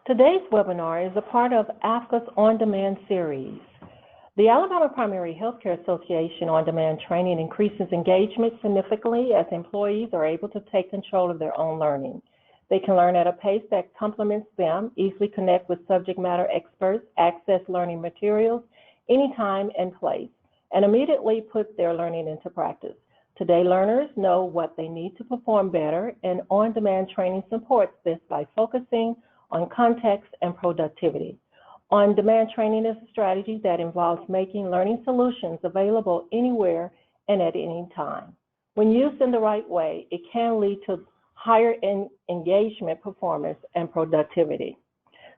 Today's webinar is a part of AFCA's On-Demand series. The Alabama Primary Healthcare Association On-Demand training increases engagement significantly as employees are able to take control of their own learning. They can learn at a pace that complements them, easily connect with subject matter experts, access learning materials anytime and place, and immediately put their learning into practice. Today, learners know what they need to perform better, and on-demand training supports this by focusing on context and productivity. On-demand training is a strategy that involves making learning solutions available anywhere and at any time. When used in the right way, it can lead to higher engagement, performance, and productivity.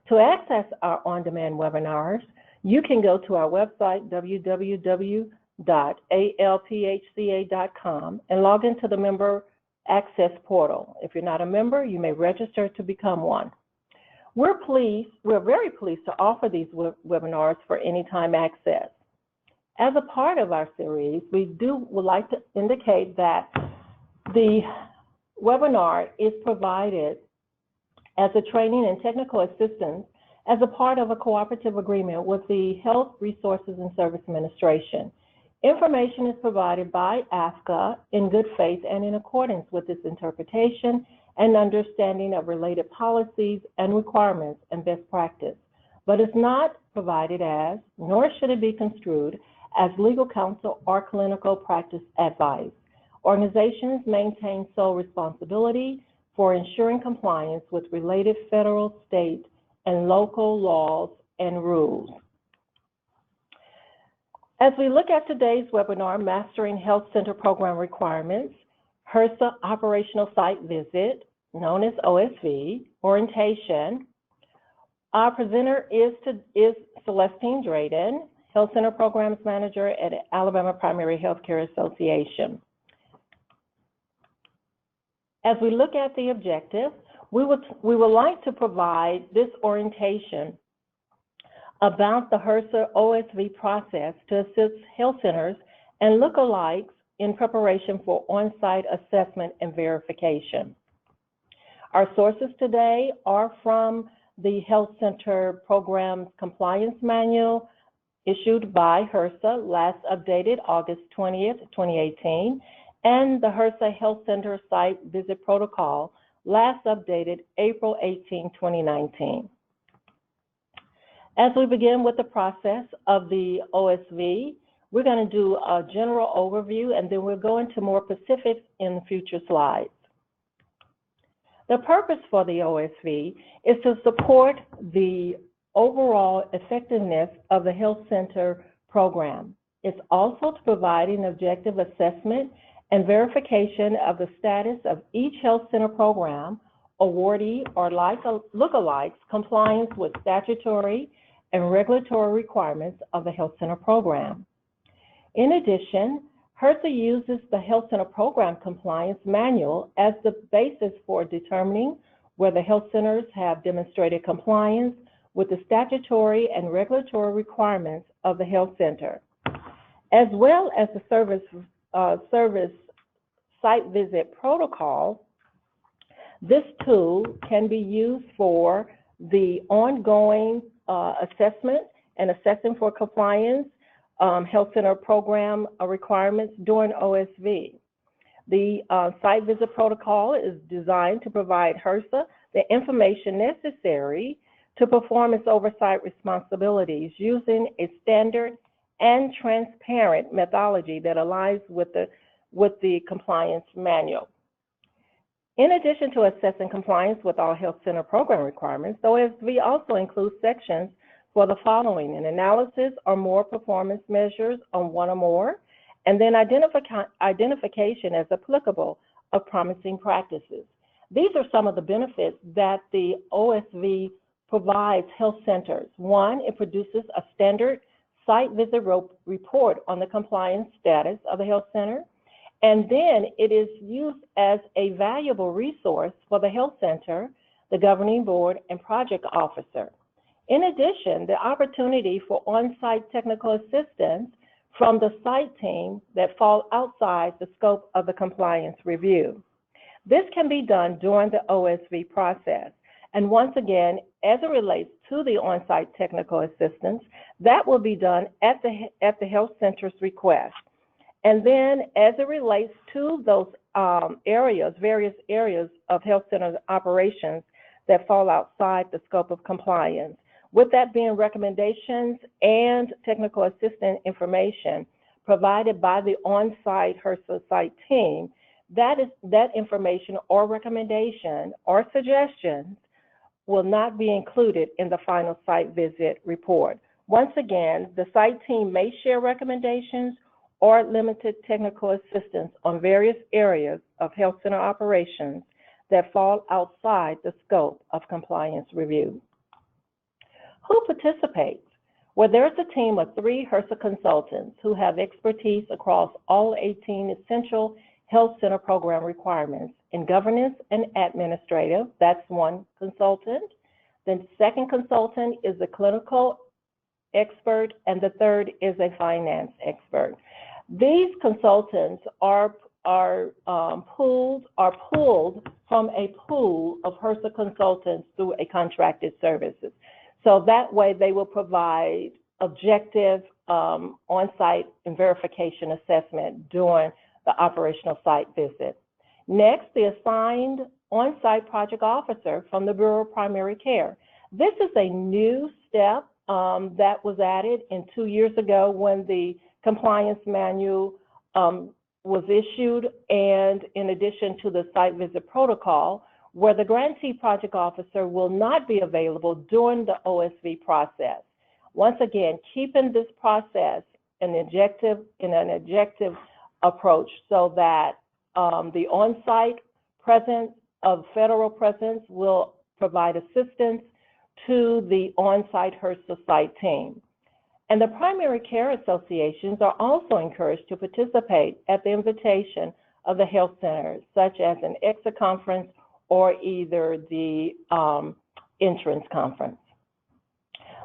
To access our on-demand webinars, you can go to our website, www.alphca.com, and log into the Member Access portal. If you're not a member, you may register to become one. We're very pleased to offer these webinars for anytime access. As a part of our series, we would like to indicate that the webinar is provided as a training and technical assistance as a part of a cooperative agreement with the Health Resources and Service Administration. Information is provided by AFCA in good faith and in accordance with its interpretation and understanding of related policies and requirements and best practice, but is not provided as, nor should it be construed as legal counsel or clinical practice advice. Organizations maintain sole responsibility for ensuring compliance with related federal, state, and local laws and rules. As we look at today's webinar, Mastering Health Center Program Requirements, HRSA Operational Site Visit, known as OSV, Orientation. Our presenter is Celestine Drayden, Health Center Programs Manager at Alabama Primary Healthcare Association. As we look at the objective, we would like to provide this orientation about the HRSA OSV process to assist health centers and lookalikes in preparation for on-site assessment and verification. Our sources today are from the Health Center Programs Compliance Manual issued by HRSA, last updated August 20th, 2018, and the HRSA Health Center Site Visit Protocol, last updated April 18, 2019. As we begin with the process of the OSV, we're going to do a general overview, and then we'll go into more specifics in future slides. The purpose for the OSV is to support the overall effectiveness of the health center program. It's also to provide an objective assessment and verification of the status of each health center program, awardee or lookalikes compliance with statutory and regulatory requirements of the health center program. In addition, HRSA uses the Health Center Program Compliance Manual as the basis for determining whether health centers have demonstrated compliance with the statutory and regulatory requirements of the health center, as well as the service site visit protocol. This tool can be used for the ongoing assessment and assessing for compliance health center program requirements during OSV. The site visit protocol is designed to provide HRSA the information necessary to perform its oversight responsibilities using a standard and transparent methodology that aligns with the compliance manual. In addition to assessing compliance with all health center program requirements, the OSV also includes sections for the following: an analysis or more performance measures on one or more, and then identification as applicable of promising practices. These are some of the benefits that the OSV provides health centers. One, it produces a standard site visit report on the compliance status of the health center, and then it is used as a valuable resource for the health center, the governing board, and project officer. In addition, the opportunity for on-site technical assistance from the site team that fall outside the scope of the compliance review. This can be done during the OSV process. And once again, as it relates to the on-site technical assistance, that will be done at the health center's request. And then as it relates to those various areas of health center operations that fall outside the scope of compliance, with that being recommendations and technical assistance information provided by the on-site HRSA site team, that information or recommendation or suggestions will not be included in the final site visit report. Once again, the site team may share recommendations or limited technical assistance on various areas of health center operations that fall outside the scope of compliance review. Who participates? Well, there's a team of 3 HRSA consultants who have expertise across all 18 essential health center program requirements in governance and administrative. That's one consultant. The second consultant is a clinical expert, and the third is a finance expert. These consultants are pulled from a pool of HRSA consultants through a contracted services. So that way they will provide objective on-site and verification assessment during the operational site visit. Next, the assigned on-site project officer from the Bureau of Primary Care. This is a new step that was added 2 years ago when the compliance manual was issued, and in addition to the site visit protocol, where the grantee project officer will not be available during the OSV process. Once again, keeping this process in an objective approach so that the on-site presence of federal presence will provide assistance to the on-site HRSA site team. And the primary care associations are also encouraged to participate at the invitation of the health centers, such as an exit conference or either the entrance conference.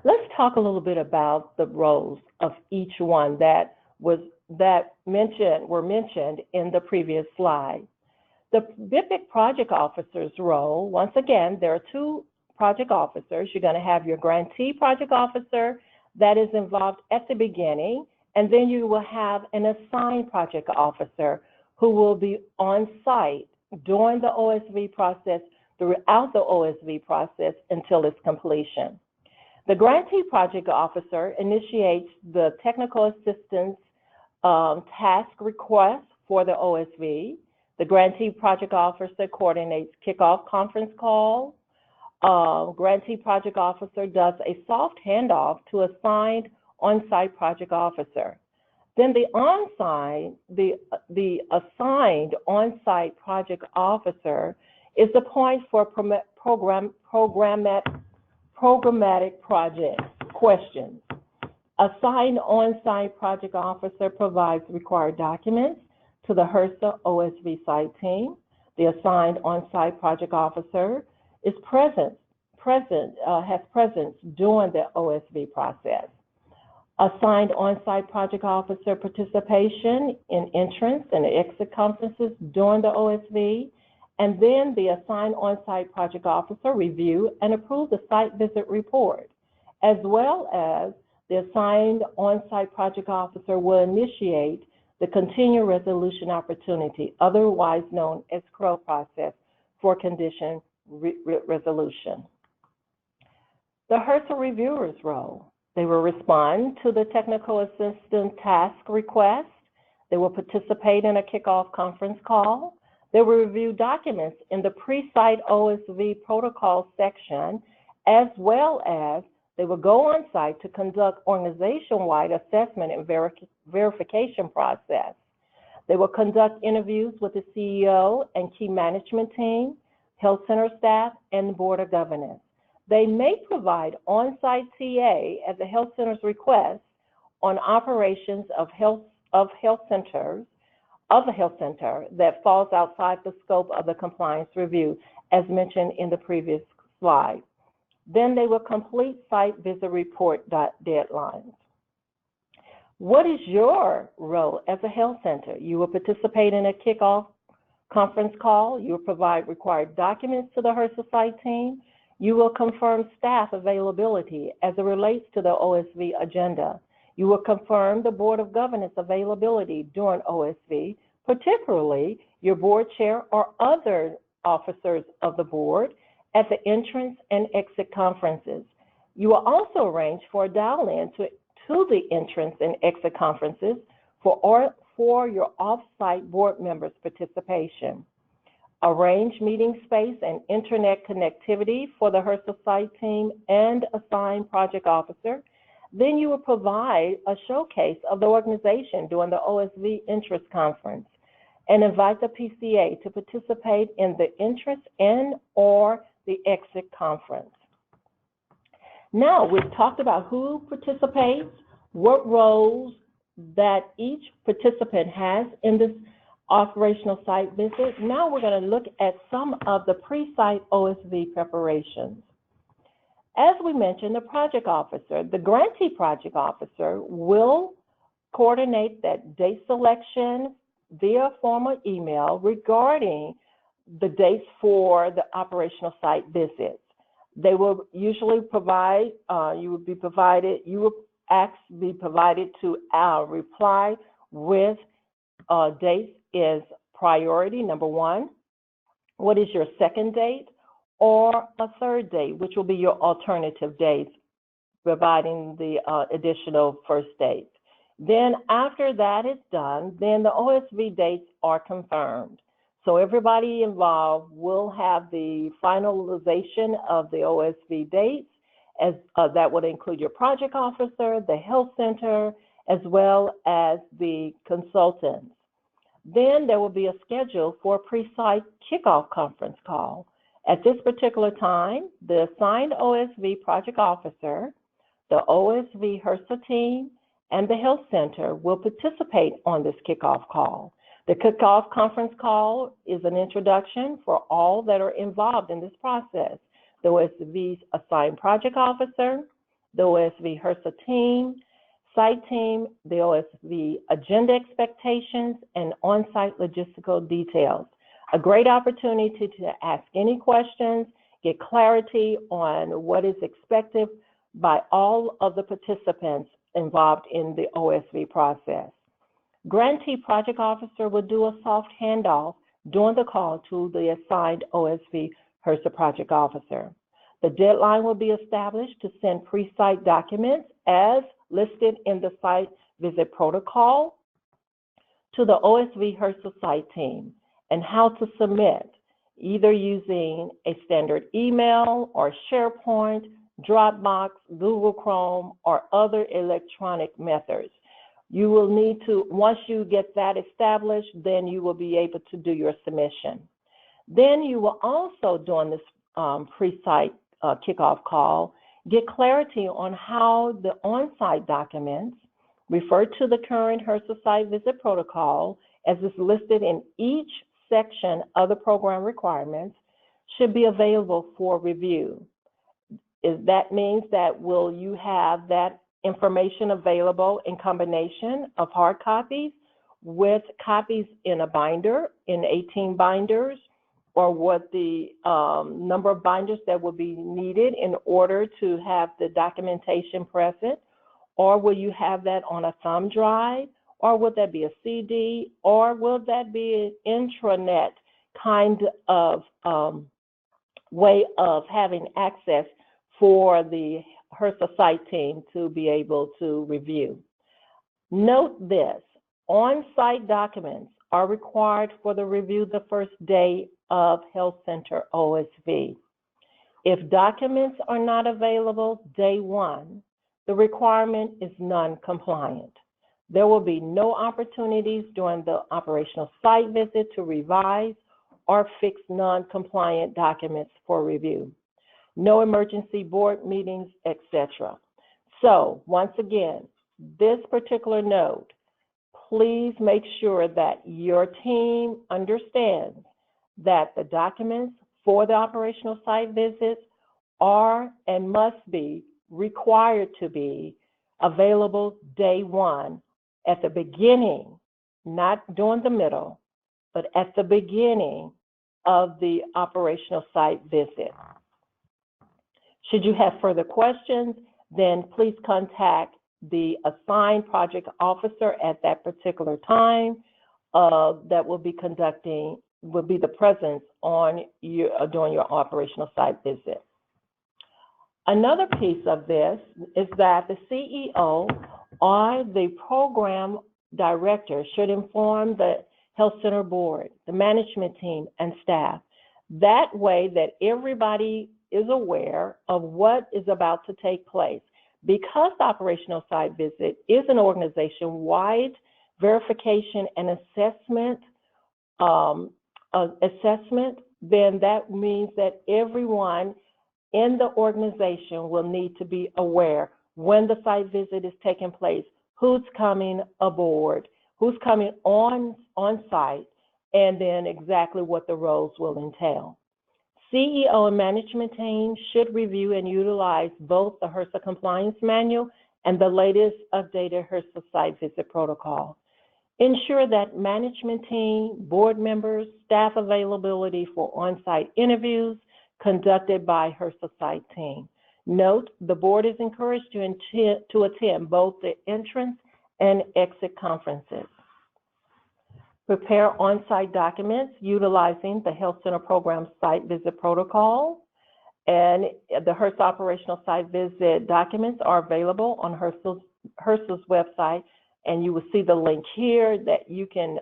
Let's talk a little bit about the roles of each one that were mentioned in the previous slide. The BIPIC project officer's role, once again, there are 2 project officers. You're going to have your grantee project officer that is involved at the beginning, and then you will have an assigned project officer who will be on site during the OSV process, throughout the OSV process until its completion. The grantee project officer initiates the technical assistance task request for the OSV. The grantee project officer coordinates kickoff conference calls. Grantee project officer does a soft handoff to assigned on-site project officer. Then the assigned on-site project officer is the point for programmatic project questions. Assigned on-site project officer provides required documents to the HRSA OSV site team. The assigned on-site project officer is has presence during the OSV process. Assigned on-site project officer participation in entrance and exit conferences during the OSV, and then the assigned on-site project officer review and approve the site visit report, as well as the assigned on-site project officer will initiate the continuing resolution opportunity, otherwise known as CRO process, for condition resolution. The HRSA reviewer's role. They will respond to the technical assistance task request. They will participate in a kickoff conference call. They will review documents in the pre-site OSV protocol section, as well as they will go on site to conduct organization-wide assessment and verification process. They will conduct interviews with the CEO and key management team, health center staff, and the Board of Governors. They may provide on-site TA at the health center's request on operations of the health center that falls outside the scope of the compliance review, as mentioned in the previous slide. Then they will complete site visit report deadlines. What is your role as a health center? You will participate in a kickoff conference call. You will provide required documents to the HRSA site team. You will confirm staff availability as it relates to the OSV agenda. You will confirm the Board of Governance availability during OSV, particularly your board chair or other officers of the board at the entrance and exit conferences. You will also arrange for a dial-in to the entrance and exit conferences for your off-site board members' participation. Arrange meeting space and internet connectivity for the HRSA site team and assigned project officer. Then you will provide a showcase of the organization during the OSV Interest Conference and invite the PCA to participate in the interest and or the exit conference. Now, we've talked about who participates, what roles that each participant has in this operational site visit. Now we're going to look at some of the pre-site OSV preparations. As we mentioned, the project officer, the grantee project officer, will coordinate that date selection via formal email regarding the dates for the operational site visits. They will usually provide, you will be provided to our reply with dates is priority, number one. What is your second date? Or a third date, which will be your alternative dates, providing the additional first date. Then after that is done, then the OSV dates are confirmed. So everybody involved will have the finalization of the OSV dates, as that would include your project officer, the health center, as well as the consultants. Then there will be a schedule for a pre-site kickoff conference call. At this particular time, the assigned OSV project officer, the OSV HRSA team, and the health center will participate on this kickoff call. The kickoff conference call is an introduction for all that are involved in this process. The OSV's assigned project officer, the OSV HRSA team, site team, the OSV agenda expectations, and on-site logistical details. A great opportunity to ask any questions, get clarity on what is expected by all of the participants involved in the OSV process. Grantee project officer will do a soft handoff during the call to the assigned OSV HRSA project officer. The deadline will be established to send pre-site documents as listed in the site visit protocol to the OSV HRSA site team, and how to submit, either using a standard email or SharePoint, Dropbox, Google Chrome, or other electronic methods. You will need to, once you get that established, then you will be able to do your submission. Then you will also, during this pre-site kickoff call, get clarity on how the on-site documents refer to the current HRSA site visit protocol, as is listed in each section of the program requirements, should be available for review. That means that will you have that information available in combination of hard copies with copies in a binder, in 18 binders, or what the number of binders that will be needed in order to have the documentation present, or will you have that on a thumb drive, or will that be a CD, or will that be an intranet kind of way of having access for the HRSA site team to be able to review? Note this, on-site documents are required for the review the first day of Health Center OSV. If documents are not available day one, the requirement is non-compliant. There will be no opportunities during the operational site visit to revise or fix non-compliant documents for review. No emergency board meetings, etc. So once again, this particular note, please make sure that your team understands that the documents for the operational site visits are and must be required to be available day one at the beginning, not during the middle, but at the beginning of the operational site visit. Should you have further questions, then please contact the assigned project officer at that particular time that will be the presence on during your operational site visit. Another piece of this is that the CEO or the program director should inform the Health Center Board, the management team, and staff. That way that everybody is aware of what is about to take place. Because the operational site visit is an organization-wide verification and assessment, then that means that everyone in the organization will need to be aware when the site visit is taking place, who's coming aboard, who's coming on site, and then exactly what the roles will entail. CEO and management team should review and utilize both the HRSA compliance manual and the latest updated HRSA site visit protocol. Ensure that management team, board members, staff availability for on-site interviews conducted by HRSA site team. Note, the board is encouraged to attend both the entrance and exit conferences. Prepare on-site documents utilizing the Health Center Program site visit protocol. And the HRSA operational site visit documents are available on HRSA's website, and you will see the link here that you can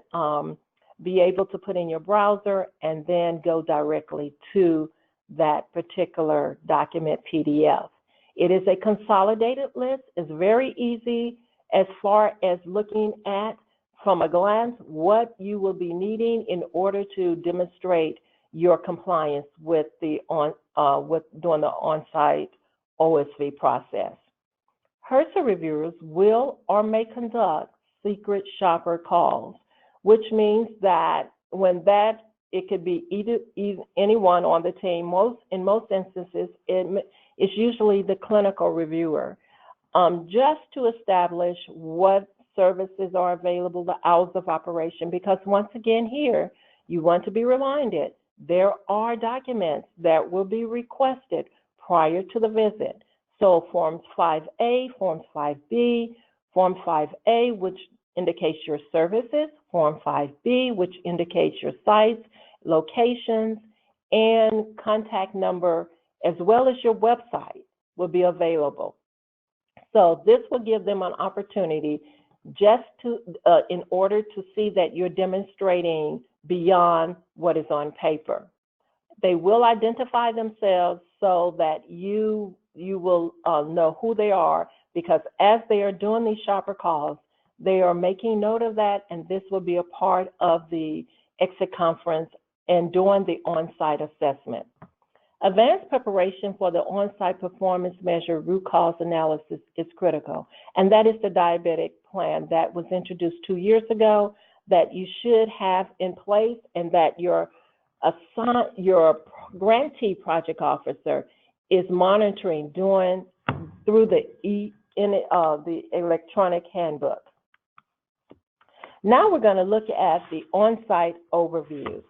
be able to put in your browser and then go directly to that particular document PDF. It is a consolidated list. It's very easy as far as looking at from a glance what you will be needing in order to demonstrate your compliance with the doing the on-site OSV process. HRSA reviewers will or may conduct secret shopper calls, which means that it could be either anyone on the team. In most instances, it's usually the clinical reviewer, just to establish what services are available, the hours of operation, because once again here, you want to be reminded, there are documents that will be requested prior to the visit. So Forms 5A, Forms 5B, Form 5A, which indicates your services, Form 5B, which indicates your sites, locations, and contact number, as well as your website will be available. So this will give them an opportunity just to, in order to see that you're demonstrating beyond what is on paper. They will identify themselves so that you will know who they are, because as they are doing these shopper calls, they are making note of that, and this will be a part of the exit conference and doing the on-site assessment. Advanced preparation for the on-site performance measure root cause analysis is critical, and that is the diabetic plan that was introduced 2 years ago that you should have in place, and that your grantee project officer is monitoring through the electronic handbook. Now we're going to look at the on-site overview.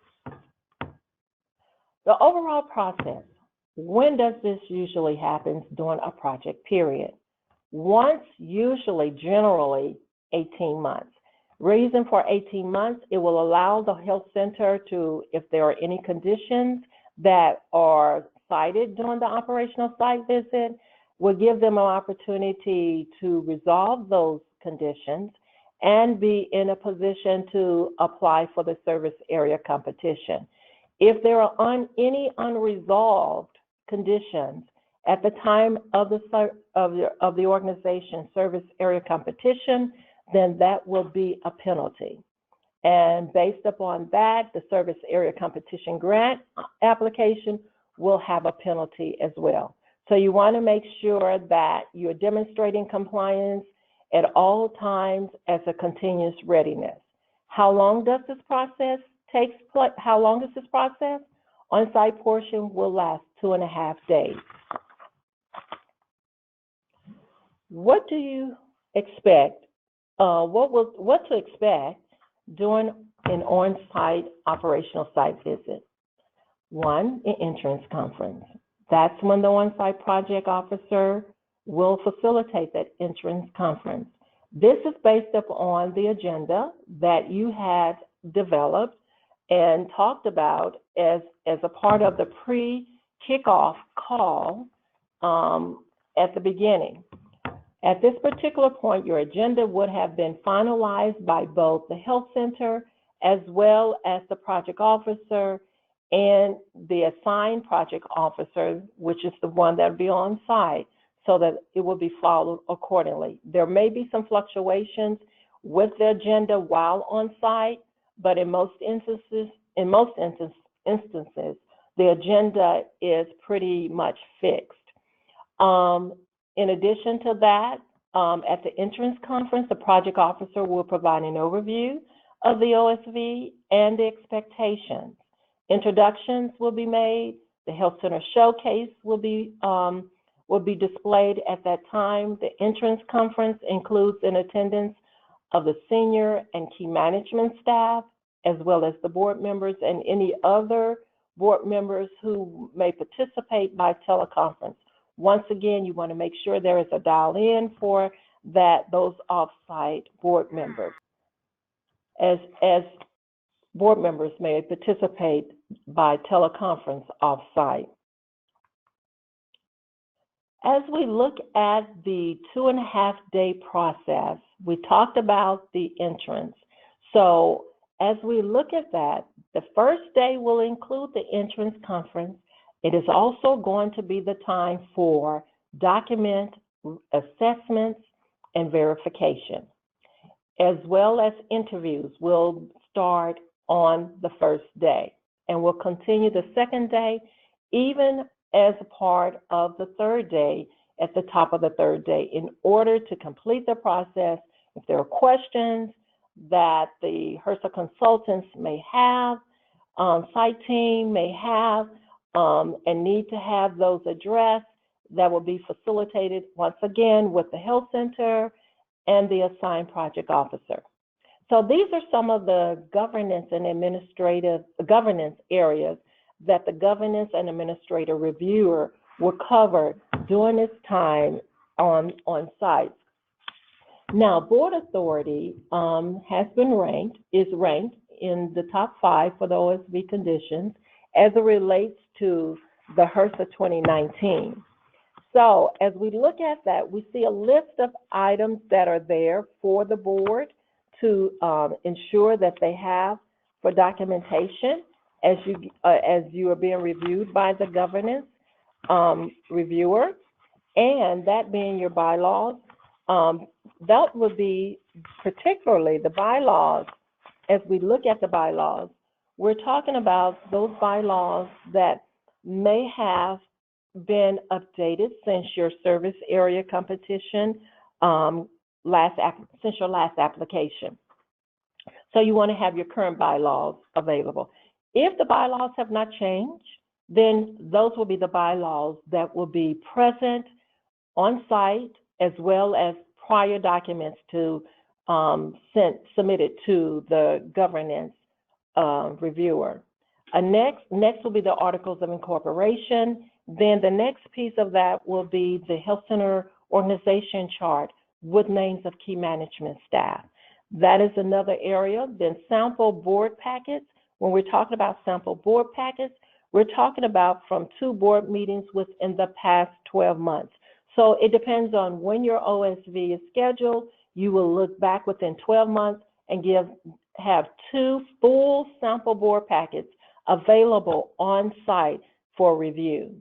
The overall process. When does this usually happen during a project period? Once, usually, generally, 18 months. Reason for 18 months, it will allow the health center to, if there are any conditions that are cited during the operational site visit, will give them an opportunity to resolve those conditions and be in a position to apply for the service area competition. If there are any unresolved conditions at the time of the organization service area competition, then that will be a penalty. And based upon that, the service area competition grant application will have a penalty as well. So you want to make sure that you're demonstrating compliance at all times as a continuous readiness. How long does this process take place? How long is this process? On-site portion will last 2.5 days. What do you expect? What to expect during an on-site operational site visit? 1, an entrance conference. That's when the on-site project officer will facilitate that entrance conference. This is based upon the agenda that you had developed and talked about as a part of the pre-kickoff call at the beginning. At this particular point, your agenda would have been finalized by both the health center as well as the project officer and the assigned project officer, which is the one that will be on site, so that it will be followed accordingly. There may be some fluctuations with the agenda while on site, but in most instances, the agenda is pretty much fixed. In addition to that, at the entrance conference, the project officer will provide an overview of the OSV and the expectations. Introductions will be made. The health center showcase will be displayed at that time. The entrance conference includes an attendance of the senior and key management staff, as well as the board members and any other board members who may participate by teleconference. Once again, you want to make sure there is a dial-in for those off-site board members, as board members may participate by teleconference off-site. As we look at the 2.5-day process, we talked about the entrance. So as we look at that, the first day will include the entrance conference. It is also going to be the time for document assessments and verification, as well as interviews will start on the first day and will continue the second day, even as a part of the third day, at the top of the third day, in order to complete the process. If there are questions that the HRSA consultants may have, site team may have, and need to have those addressed, that will be facilitated once again with the health center and the assigned project officer. So these are some of the governance and administrative governance areas that the governance and administrative reviewer will cover during its time on site. Now, board authority is ranked in the top 5 for the OSV conditions as it relates to the HRSA 2019. So as we look at that, we see a list of items that are there for the board to ensure that they have for documentation as you are being reviewed by the governance reviewer, and that being your bylaws. That would be particularly the bylaws. As we look at the bylaws, we're talking about those bylaws that may have been updated since your service area competition since your last application. So you want to have your current bylaws available. If the bylaws have not changed, then those will be the bylaws that will be present on site, as well as prior documents to submitted to the governance reviewer. Next will be the articles of incorporation. Then the next piece of that will be the health center organization chart with names of key management staff. That is another area. Then sample board packets. When we're talking about sample board packets, we're talking about from 2 board meetings within the past 12 months. So it depends on when your OSV is scheduled. You will look back within 12 months and have 2 full sample board packets available on site for review.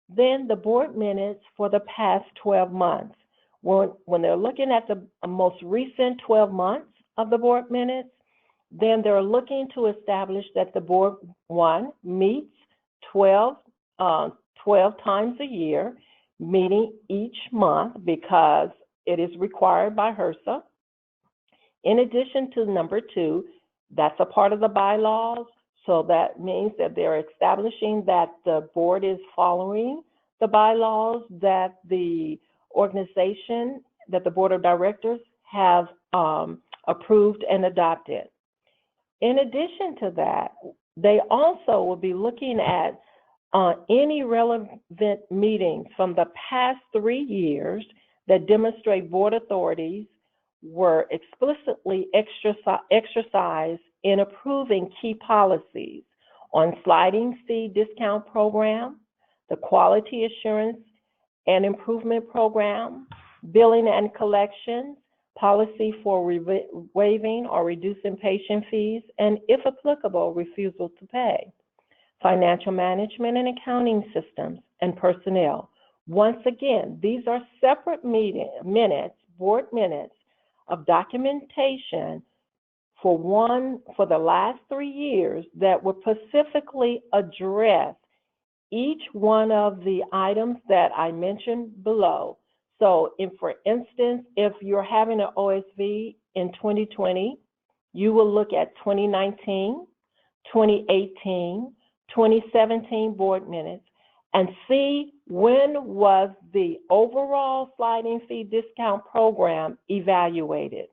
Then the board minutes for the past 12 months. When they're looking at the most recent 12 months of the board minutes, then they're looking to establish that the board, 1, meets 12 times a year, meeting each month because it is required by HRSA. In addition to number 2, that's a part of the bylaws. So that means that they're establishing that the board is following the bylaws that the organization, that the board of directors have approved and adopted. In addition to that, they also will be looking at any relevant meetings from the past 3 years that demonstrate board authorities were explicitly exercised in approving key policies on sliding fee discount program, the quality assurance and improvement program, billing and collections, policy for waiving or reducing patient fees, and if applicable, refusal to pay, financial management and accounting systems, and personnel. Once again, these are separate minutes, board minutes of documentation for the last 3 years that will specifically address each one of the items that I mentioned below. So, for instance, if you're having an OSV in 2020, you will look at 2019, 2018, 2017 board minutes and see when was the overall sliding fee discount program evaluated.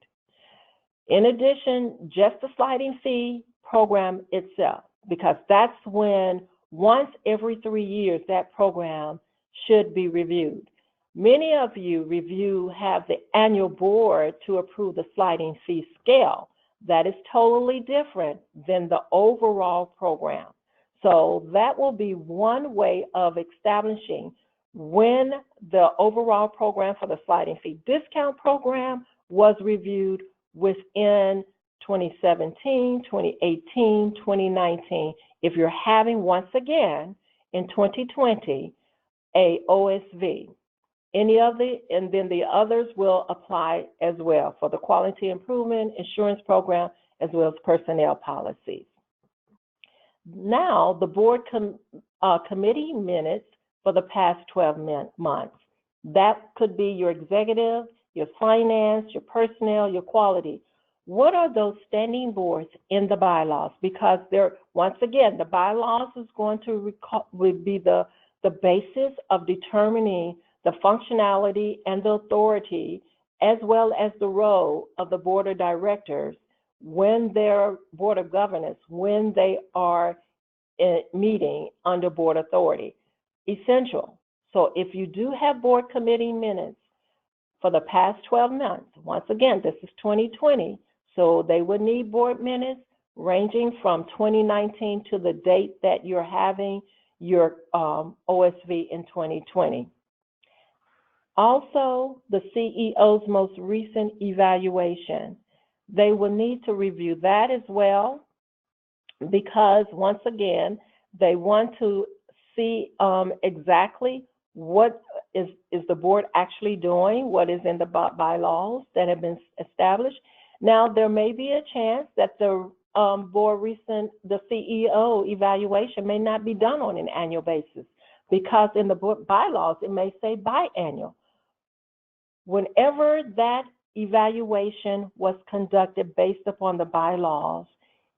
In addition, just the sliding fee program itself, because that's when once every 3 years that program should be reviewed. Many of you have the annual board to approve the sliding fee scale. That is totally different than the overall program. So that will be one way of establishing when the overall program for the sliding fee discount program was reviewed within 2017, 2018, 2019. If you're having, once again, in 2020, a OSV. And then the others will apply as well for the quality improvement, insurance program, as well as personnel policies. Now, the board committee minutes for the past 12 months. That could be your executive, your finance, your personnel, your quality. What are those standing boards in the bylaws? Because once again, the bylaws is going to be the basis of determining the functionality and the authority, as well as the role of the board of directors when their board of governance, when they are meeting under board authority. Essential. So if you do have board committee minutes for the past 12 months, once again, this is 2020, so they would need board minutes ranging from 2019 to the date that you're having your OSV in 2020. Also, the CEO's most recent evaluation. They will need to review that as well because, once again, they want to see exactly what is the board actually doing, what is in the bylaws that have been established. Now, there may be a chance that the CEO evaluation may not be done on an annual basis because in the bylaws, it may say biannual. Whenever that evaluation was conducted based upon the bylaws,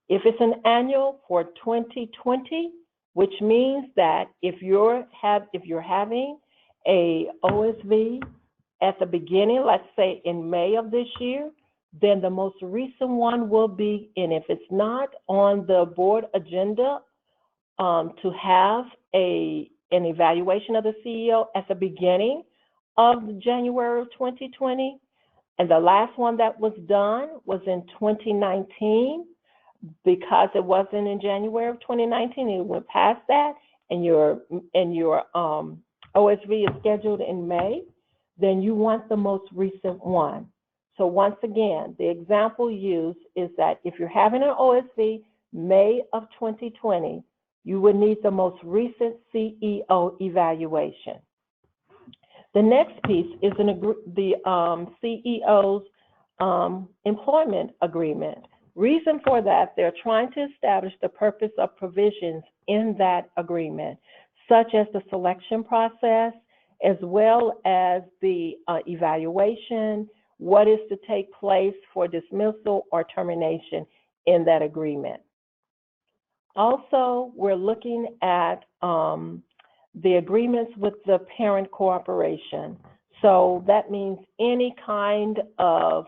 if it's an annual for 2020, which means that if you're having a OSV at the beginning, let's say in May of this year, then the most recent one will be, and if it's not on the board agenda to have an evaluation of the CEO at the beginning of January of 2020, and the last one that was done was in 2019, because it wasn't in January of 2019, it went past that, and your OSV is scheduled in May, then you want the most recent one. So once again, the example used is that if you're having an OSV May of 2020, you would need the most recent CEO evaluation. The next piece is the CEO's employment agreement. Reason for that, they're trying to establish the purpose of provisions in that agreement, such as the selection process, as well as the evaluation, what is to take place for dismissal or termination in that agreement. Also, we're looking at the agreements with the parent corporation. So that means any kind of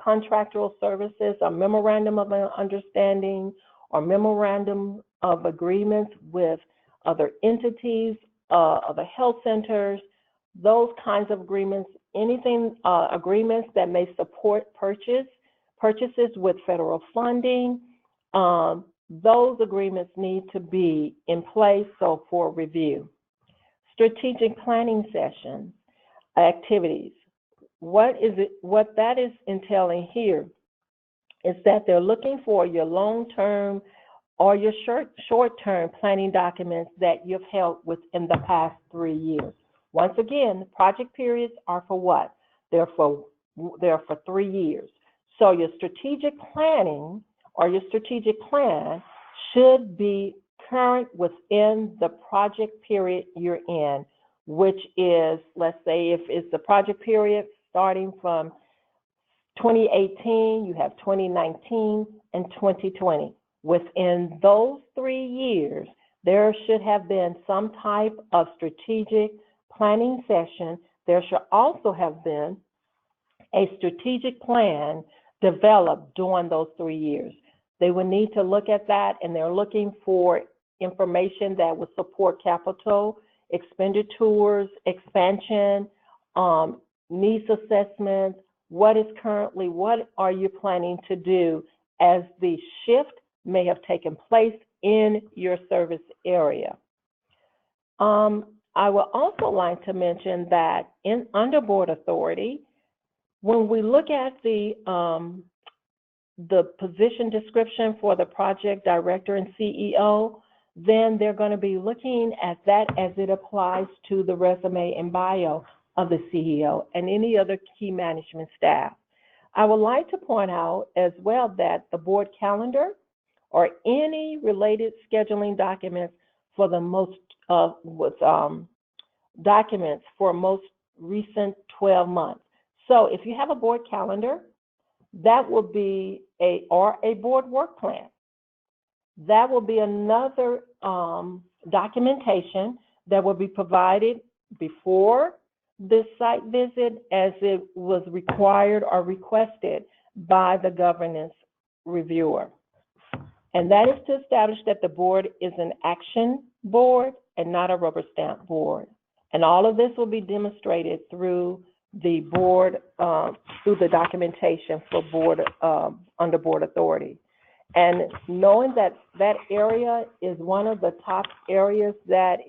contractual services, a memorandum of understanding or memorandum of agreements with other entities, other health centers, those kinds of agreements, anything, agreements that may support purchases with federal funding, those agreements need to be in place for review. Strategic planning sessions, activities. What that is entailing here is that they're looking for your long-term or your short-term planning documents that you've held within the past 3 years. Once again, project periods are for what? They're for 3 years. So your strategic planning or your strategic plan should be current within the project period you're in, which is, let's say, if it's the project period starting from 2018, you have 2019 and 2020. Within those 3 years, there should have been some type of strategic planning session. There should also have been a strategic plan developed during those 3 years. They would need to look at that, and they're looking for information that would support capital expenditures, expansion, needs assessments, what are you planning to do as the shift may have taken place in your service area. I would also like to mention that under board authority, when we look at the position description for the project director and CEO, then they're going to be looking at that as it applies to the resume and bio of the CEO and any other key management staff. I would like to point out as well that the board calendar or any related scheduling documents for the most documents for most recent 12 months. So if you have a board calendar, that will be a board work plan. That will be another documentation that will be provided before this site visit as it was required or requested by the governance reviewer. And that is to establish that the board is an action board and not a rubber stamp board. And all of this will be demonstrated through the board, through the documentation for board, under board authority. And knowing that that area is one of the top areas that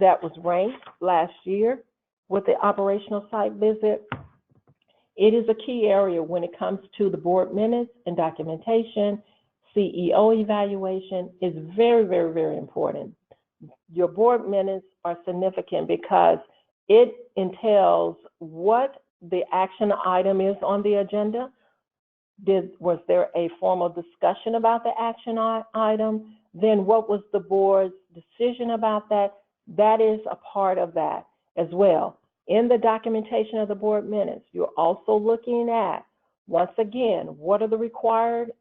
was ranked last year with the operational site visit, it is a key area when it comes to the board minutes and documentation. CEO evaluation is very, very, very important. Your board minutes are significant because it entails what the action item is on the agenda. Was there a formal discussion about the action item? Then what was the board's decision about that? That is a part of that as well. In the documentation of the board minutes, you're also looking at, once again, what are the required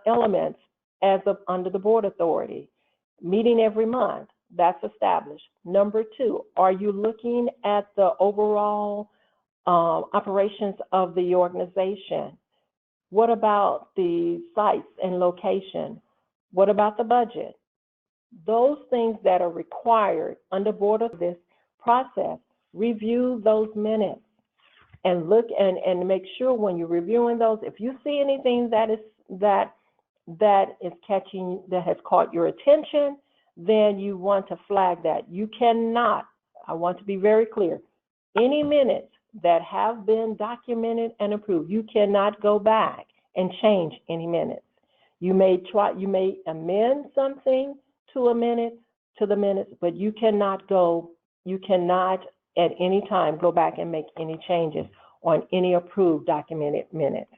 elements under the board authority? Meeting every month, that's established. Number 2, are you looking at the overall operations of the organization? What about the sites and location? What about the budget? Those things that are required under board of this process, review those minutes and look and make sure when you're reviewing those, if you see anything that has caught your attention, then you want to flag that. You cannot, I want to be very clear, any minutes that have been documented and approved, you cannot go back and change any minutes. You may amend something to the minutes, but you cannot at any time go back and make any changes on any approved documented minutes.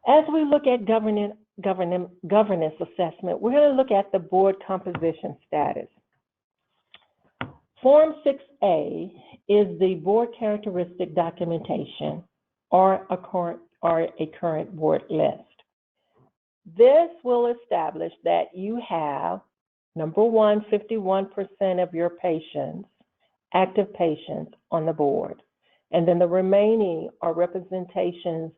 As we look at governance assessment, we're going to look at the board composition status. Form 6A is the board characteristic documentation or a current board list. This will establish that you have, number 1, 51% of your patients, active patients on the board. And then the remaining are representations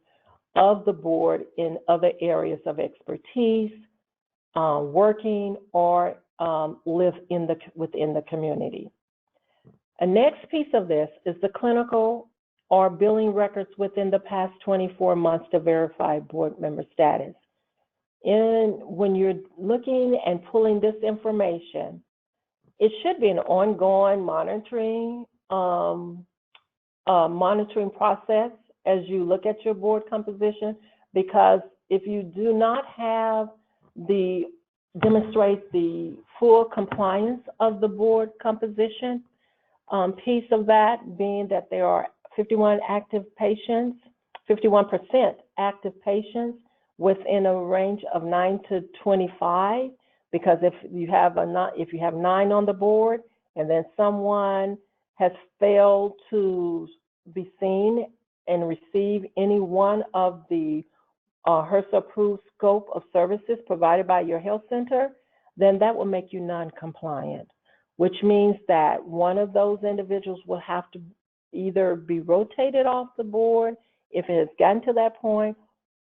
of the board in other areas of expertise, working or live within the community. A next piece of this is the clinical or billing records within the past 24 months to verify board member status. And when you're looking and pulling this information, it should be an ongoing monitoring process as you look at your board composition, because if you do not have demonstrate the full compliance of the board composition, piece of that being that there are 51% active patients within a range of 9 to 25, because if you have 9 on the board and then someone has failed to be seen and receive any one of the HRSA approved scope of services provided by your health center, then that will make you non-compliant, which means that one of those individuals will have to either be rotated off the board if it has gotten to that point,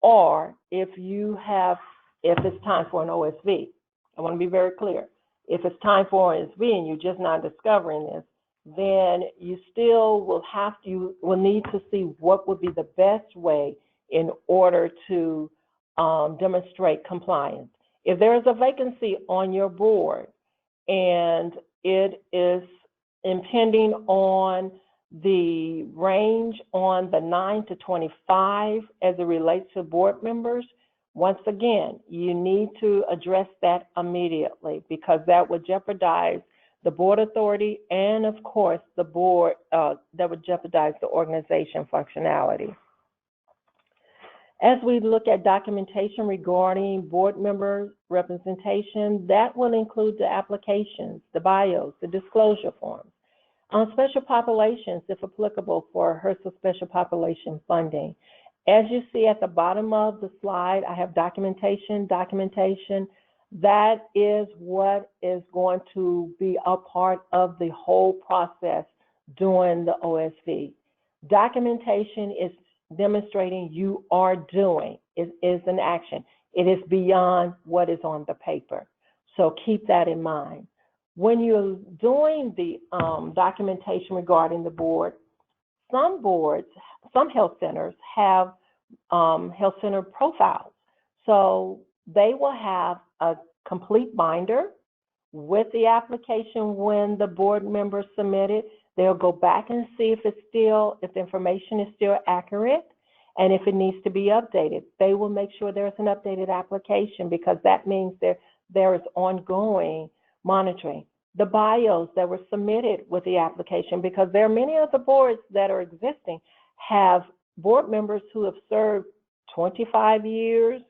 or if it's time for an OSV. I want to be very clear. If it's time for an OSV and you're just not discovering this, then you still will need to see what would be the best way in order to demonstrate compliance. If there is a vacancy on your board and it is impending on the range on the 9 to 25 as it relates to board members, once again, you need to address that immediately, because that would jeopardize the board authority and, of course, the board, that would jeopardize the organization functionality. As we look at documentation regarding board member representation, that will include the applications, the bios, the disclosure forms, special populations, if applicable, for HRSA special population funding. As you see at the bottom of the slide, I have documentation. That is what is going to be a part of the whole process during the OSV. Documentation is demonstrating you are doing. It is an action. It is beyond what is on the paper. So keep that in mind. When you're doing the documentation regarding the board, some health centers have health center profiles. So they will have a complete binder with the application when the board member submitted. They'll go back and see if the information is still accurate, and if it needs to be updated. They will make sure there's an updated application, because that means there is ongoing monitoring. The bios that were submitted with the application, because there are many of the boards that are existing have board members who have served 25 years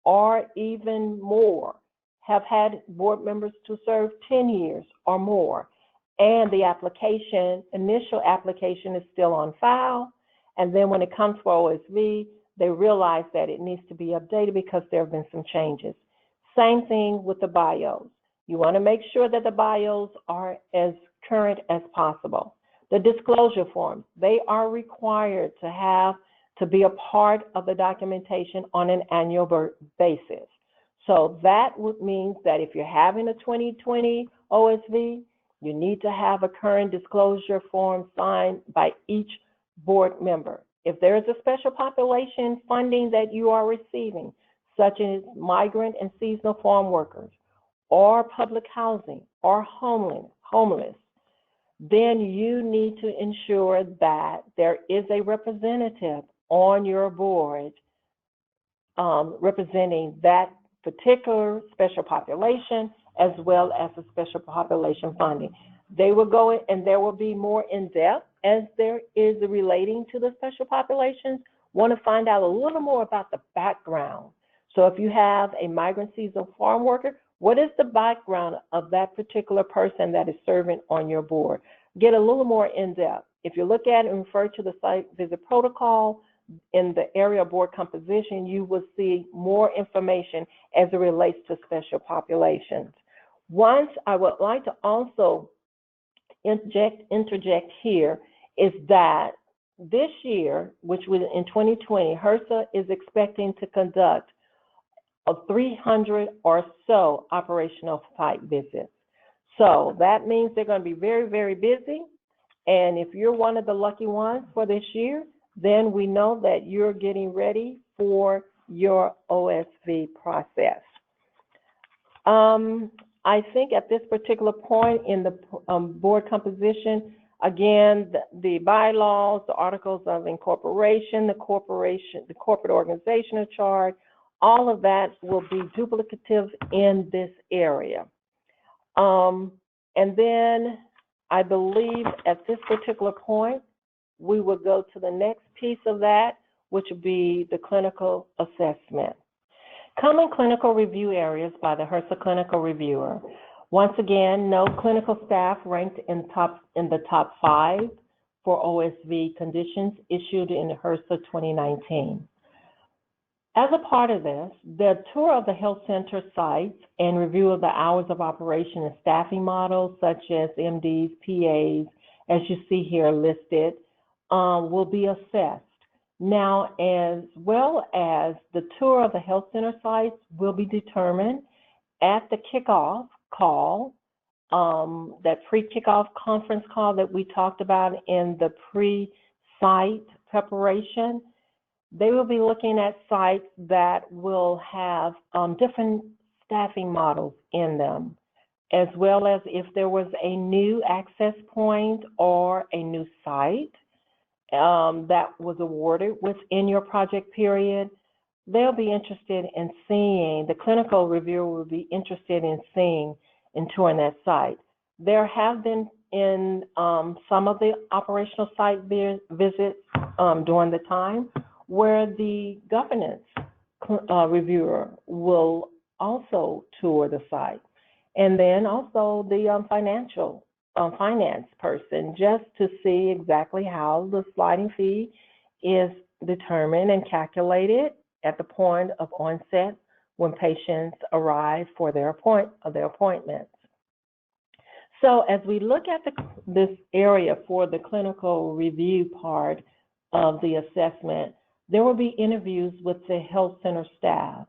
or even more, have had board members to serve 10 years or more. And the initial application is still on file. And then when it comes for OSV, they realize that it needs to be updated because there have been some changes. Same thing with the bios. You want to make sure that the bios are as current as possible. The disclosure forms, they are required to be a part of the documentation on an annual basis. So that would mean that if you're having a 2020 OSV, you need to have a current disclosure form signed by each board member. If there is a special population funding that you are receiving, such as migrant and seasonal farm workers, or public housing, or homeless, then you need to ensure that there is a representative on your board representing that particular special population, as well as the special population funding. They will go in, and there will be more in depth as there is relating to the special populations. Want to find out a little more about the background. So if you have a migrant seasonal farm worker, what is the background of that particular person that is serving on your board? Get a little more in depth. If you look at and refer to the site visit protocol in the area of board composition, you will see more information as it relates to special populations. Once I would like to also interject here is that this year, which was in 2020, HRSA is expecting to conduct 300 or so operational site visits. So that means they're going to be very, very busy. And if you're one of the lucky ones for this year, then we know that you're getting ready for your OSV process. I think at this particular point in the board composition, again, the bylaws, the articles of incorporation, the corporate organizational chart, all of that will be duplicative in this area. And then I believe at this particular point, we will go to the next piece of that, which would be the clinical assessment. Common clinical review areas by the HRSA clinical reviewer. Once again, no clinical staff ranked in the top 5 for OSV conditions issued in HRSA 2019. As a part of this, the tour of the health center sites and review of the hours of operation and staffing models, such as MDs, PAs, as you see here listed, will be assessed. Now, as well as the tour of the health center sites will be determined at the kickoff call, that pre-kickoff conference call that we talked about in the pre-site preparation. They will be looking at sites that will have different staffing models in them, as well as if there was a new access point or a new site that was awarded within your project period. They'll be interested in seeing, the clinical reviewer will be interested in seeing and touring that site. There have been in some of the operational site visits during the time where the governance reviewer will also tour the site. And then also the finance person, just to see exactly how the sliding fee is determined and calculated at the point of onset when patients arrive for their appointments. So as we look at this area for the clinical review part of the assessment, there will be interviews with the health center staff,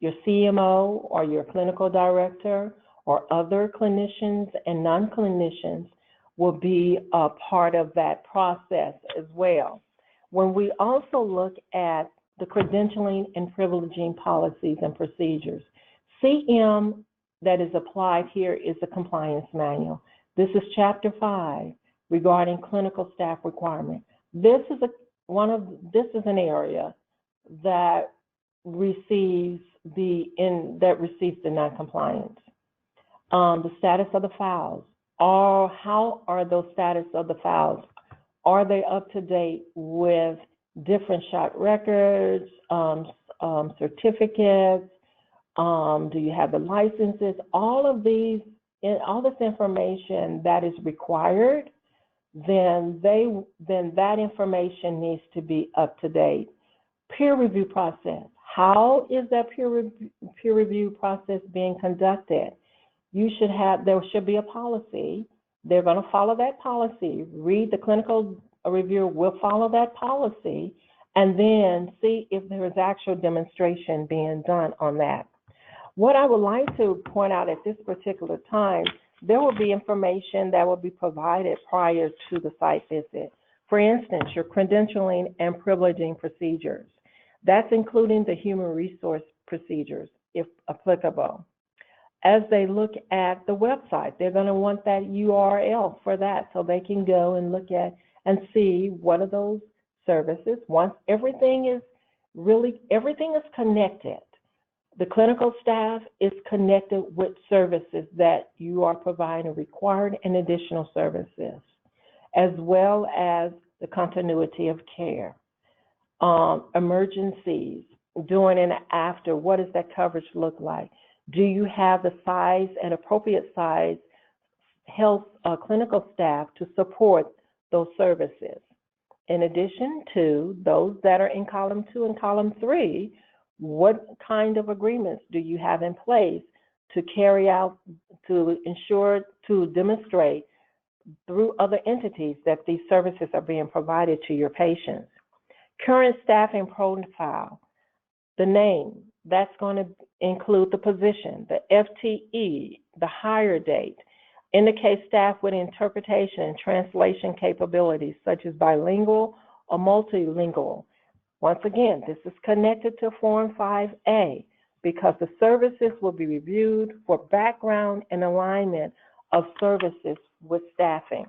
your CMO or your clinical director or other clinicians and non-clinicians will be a part of that process as well. When we also look at the credentialing and privileging policies and procedures, CM that is applied here is the compliance manual. This is Chapter 5 regarding clinical staff requirement. This is an area that receives the non-compliance. The status of the files, or how are those status of the files? Are they up to date with different shot records, certificates? Do you have the licenses? All this information that is required, then that information needs to be up to date. Peer review process. How is that peer review process being conducted? There should be a policy. They're going to follow that policy. The clinical reviewer will follow that policy and then see if there is actual demonstration being done on that. What I would like to point out at this particular time, there will be information that will be provided prior to the site visit. For instance, your credentialing and privileging procedures. That's including the human resource procedures, if applicable. As they look at the website, they're going to want that URL for that so they can go and look at and see what are those services. Once everything is connected, the clinical staff is connected with services that you are providing, required and additional services, as well as the continuity of care. Emergencies, during and after, what does that coverage look like? Do you have the size and appropriate size health clinical staff to support those services? In addition to those that are in column 2 and column 3, what kind of agreements do you have in place to carry out, to ensure, to demonstrate through other entities that these services are being provided to your patients? Current staffing profile, the name, that's going to include the position, the FTE, the hire date, indicate staff with interpretation and translation capabilities, such as bilingual or multilingual. Once again, this is connected to Form 5A because the services will be reviewed for background and alignment of services with staffing.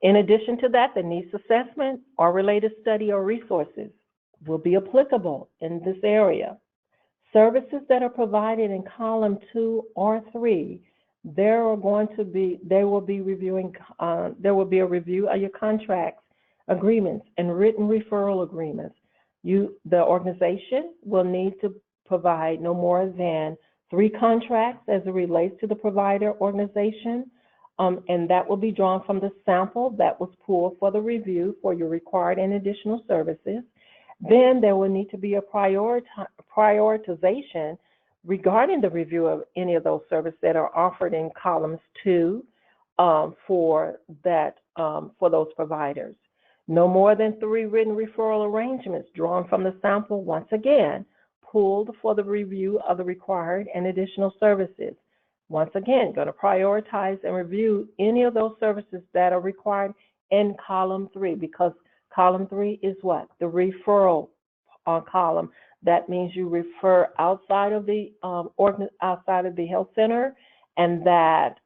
In addition to that, the needs assessment or related study or resources will be applicable in this area. Services that are provided in column 2 or 3, there will be a review of your contracts, agreements, and written referral agreements. The organization will need to provide no more than 3 contracts as it relates to the provider organization, and that will be drawn from the sample that was pulled for the review for your required and additional services. Then there will need to be a prioritization regarding the review of any of those services that are offered in columns 2 for those providers. No more than 3 written referral arrangements drawn from the sample, once again, pulled for the review of the required and additional services. Once again, going to prioritize and review any of those services that are required in column 3, because column 3 is what? The referral column. That means you refer outside of the health center, and that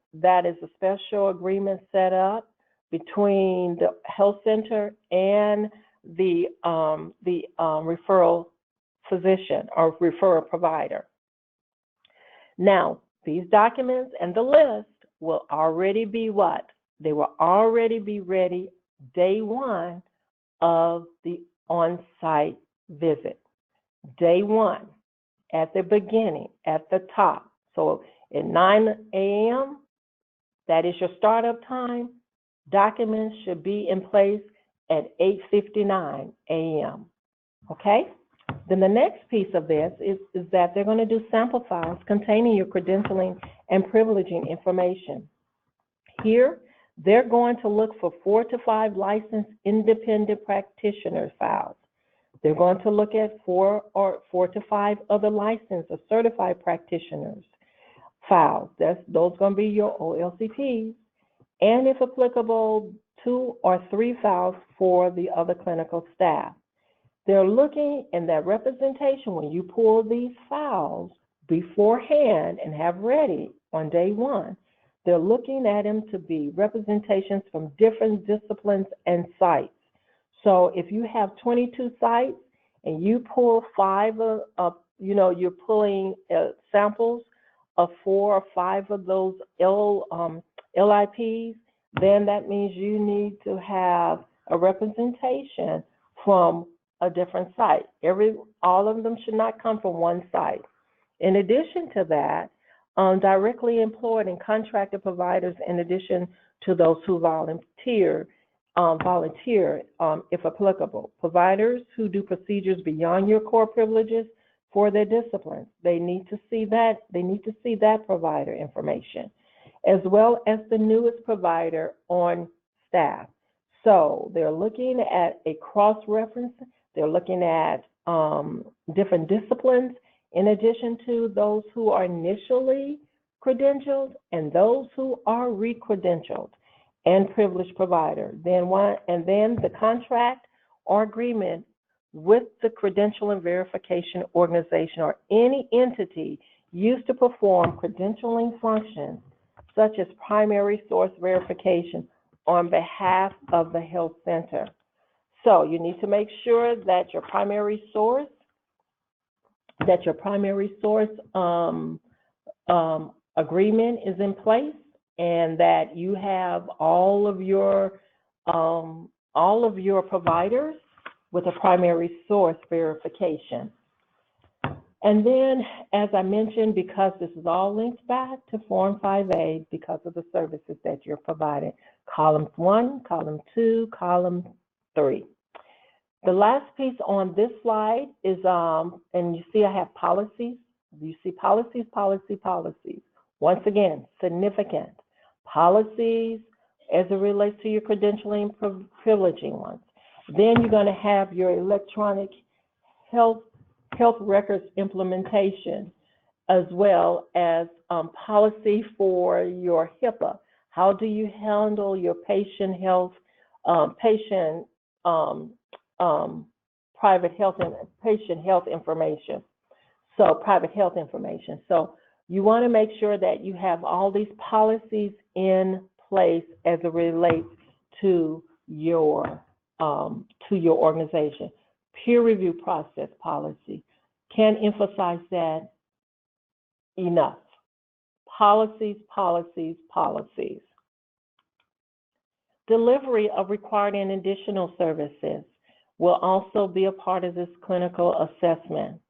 is a special agreement set up between the health center and the referral physician or referral provider. Now, these documents and the list will already be what? They will already be ready day 1 of the on-site visit. Day 1, at the beginning, at the top. So at 9 a.m., that is your startup time. Documents should be in place at 8:59 a.m. Okay? Then the next piece of this is that they're going to do sample files containing your credentialing and privileging information. Here, they're going to look for 4 to 5 licensed independent practitioner files. They're going to look at 4 to 5 other licensed or certified practitioners files. Those are going to be your OLCPs, and if applicable, 2 or 3 files for the other clinical staff. They're looking in that representation when you pull these files beforehand and have ready on day 1. They're looking at them to be representations from different disciplines and sites. So if you have 22 sites and you pull 5 you're pulling samples of 4 or 5 of those LIPs, then that means you need to have a representation from a different site. All of them should not come from one site. In addition to that, directly employed and contracted providers, in addition to those who volunteer, if applicable. Providers who do procedures beyond your core privileges for their disciplines. They need to see that. They need to see that provider information, as well as the newest provider on staff. So they're looking at a cross-reference. They're looking at different disciplines, in addition to those who are initially credentialed and those who are re-credentialed and privileged provider. Then the contract or agreement with the credential and verification organization or any entity used to perform credentialing functions, such as primary source verification on behalf of the health center. So you need to make sure that your primary source agreement is in place, and that you have all of your providers with a primary source verification. And then, as I mentioned, because this is all linked back to Form 5A because of the services that you're providing, column 1, column 2, column 3. The last piece on this slide is, and you see I have policies. You see policies, policies. Once again, significant. Policies as it relates to your credentialing privileging ones. Then you're going to have your electronic health health records implementation, as well as policy for your HIPAA. How do you handle your patient health, patient private health and patient health information? So private health information. So you want to make sure that you have all these policies in place as it relates to your organization. Peer review process policy. Can't emphasize that enough. Policies, policies, policies. Delivery of required and additional services will also be a part of this clinical assessment.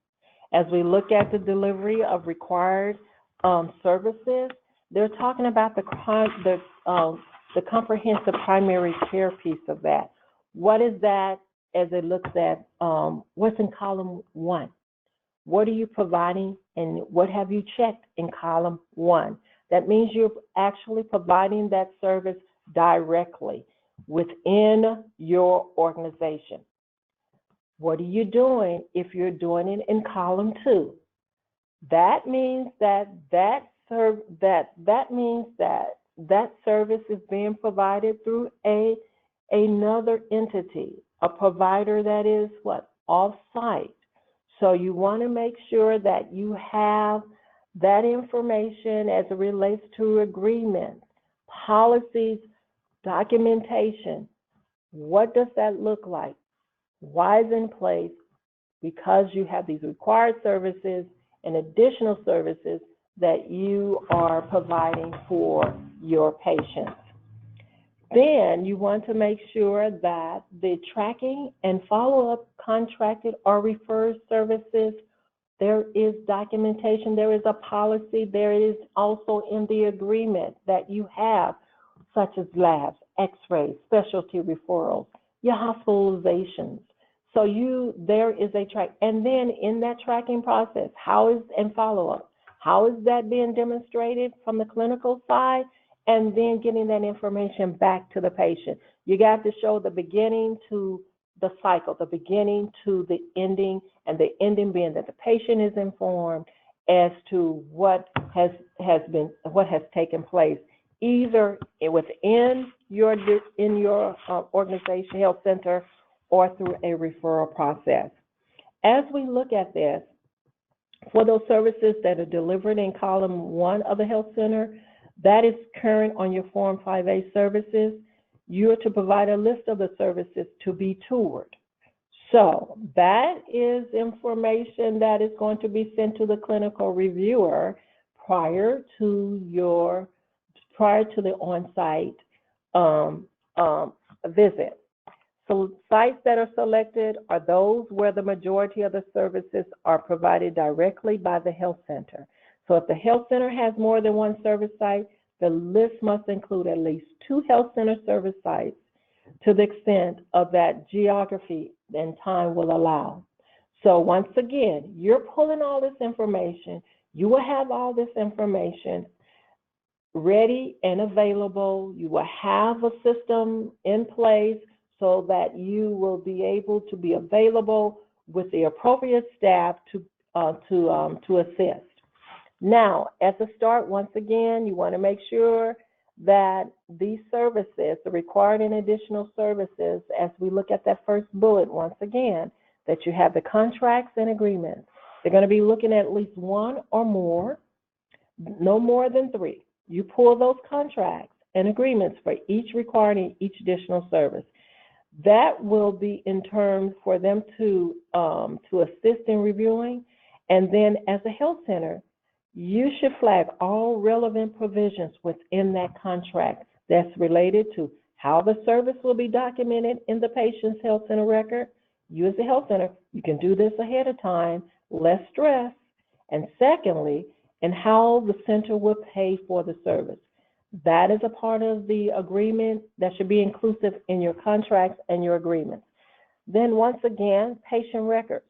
As we look at the delivery of required services, they're talking about the comprehensive primary care piece of that. What is that as it looks at what's in column 1? What are you providing and what have you checked in column 1? That means you're actually providing that service directly within your organization. What are you doing if you're doing it in column 2? That means that service is being provided through another entity, a provider that is what? Off-site. So you want to make sure that you have that information as it relates to agreements, policies, documentation. What does that look like? Why is it in place? Because you have these required services and additional services that you are providing for your patients. Then you want to make sure that the tracking and follow-up contracted or referred services, there is documentation, there is a policy, there is also in the agreement that you have, such as labs, x-rays, specialty referrals, your hospitalizations. So there is a track. And then in that tracking process, and follow-up, how is that being demonstrated from the clinical side? And then getting that information back to the patient. You got to show the beginning to the cycle, the beginning to the ending, and the ending being that the patient is informed as to what has taken place, either within your organization, health center, or through a referral process. As we look at this, for those services that are delivered in column 1 of the health center, that is current on your Form 5A services, you are to provide a list of the services to be toured. So that is information that is going to be sent to the clinical reviewer prior to the on-site visit. So sites that are selected are those where the majority of the services are provided directly by the health center. So if the health center has more than one service site, the list must include at least 2 health center service sites to the extent of that geography and time will allow. So once again, you're pulling all this information. You will have all this information ready and available. You will have a system in place so that you will be able to be available with the appropriate staff to assist. Now, at the start, once again, you want to make sure that these services, the required and additional services, as we look at that first bullet, once again, that you have the contracts and agreements. They're going to be looking at least 1 or more, no more than 3. You pull those contracts and agreements for each required and each additional service. That will be in terms for them to assist in reviewing. And then as a health center, you should flag all relevant provisions within that contract that's related to how the service will be documented in the patient's health center record. You as a health center, you can do this ahead of time, less stress. And secondly, and how the center will pay for the service. That is a part of the agreement that should be inclusive in your contracts and your agreements. Then once again, patient records.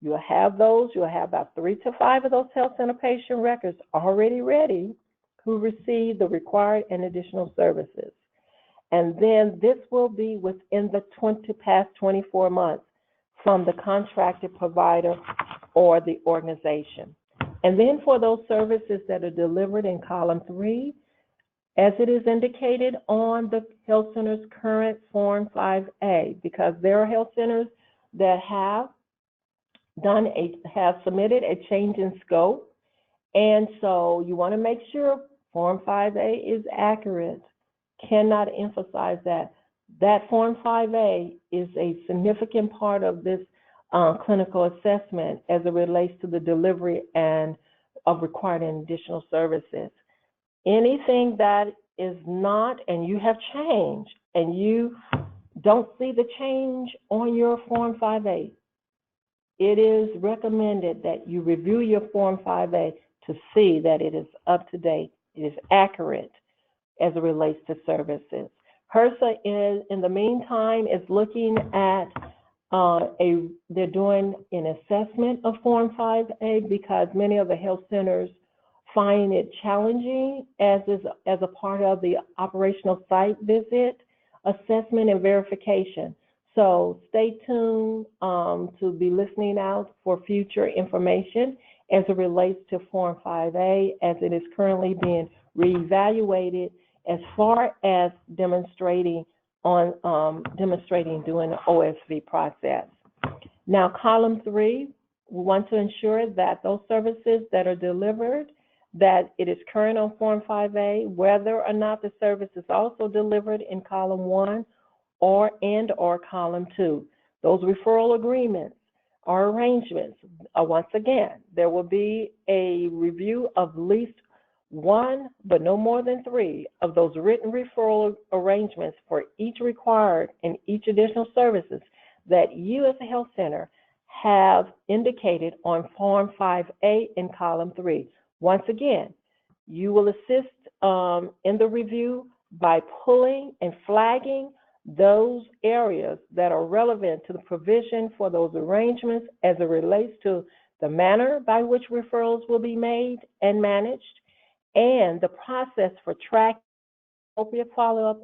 You'll have those, you'll have about 3 to 5 of those health center patient records already ready who receive the required and additional services. And then this will be within the past 24 months from the contracted provider or the organization. And then for those services that are delivered in column 3, as it is indicated on the health center's current Form 5A, because there are health centers that have submitted a change in scope, and so you want to make sure Form 5A is accurate. Cannot emphasize that. That Form 5A is a significant part of this clinical assessment as it relates to the delivery and of required and additional services. Anything that is not, and you have changed, and you don't see the change on your Form 5A, it is recommended that you review your Form 5A to see that it is up to date, it is accurate as it relates to services. HRSA is, in the meantime, is looking at they're doing an assessment of Form 5A because many of the health centers find it challenging as a part of the operational site visit, assessment, and verification. So stay tuned to be listening out for future information as it relates to Form 5A, as it is currently being reevaluated as far as demonstrating doing the OSV process. Now, column 3, we want to ensure that those services that are delivered, that it is current on Form 5A, whether or not the service is also delivered in column 1 or column 2. Those referral agreements or arrangements, once again, there will be a review of at least 1, but no more than 3 of those written referral arrangements for each required and each additional services that you as a health center have indicated on Form 5A in column 3. Once again, you will assist in the review by pulling and flagging those areas that are relevant to the provision for those arrangements as it relates to the manner by which referrals will be made and managed, and the process for tracking appropriate follow-up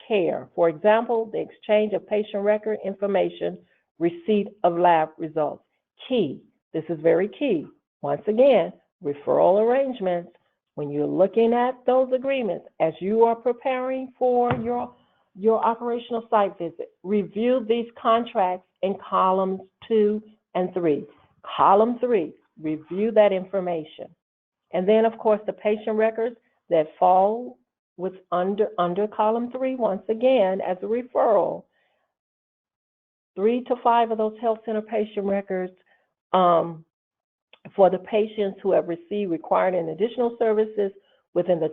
care. For example, the exchange of patient record information, receipt of lab results. Key, this is very key. Once again, referral arrangements, when you're looking at those agreements, as you are preparing for your operational site visit, review these contracts in columns 2 and 3. Column 3, review that information. And then, of course, the patient records that fall under column 3, once again, as a referral, 3 to 5 of those health center patient records for the patients who have received required and additional services within the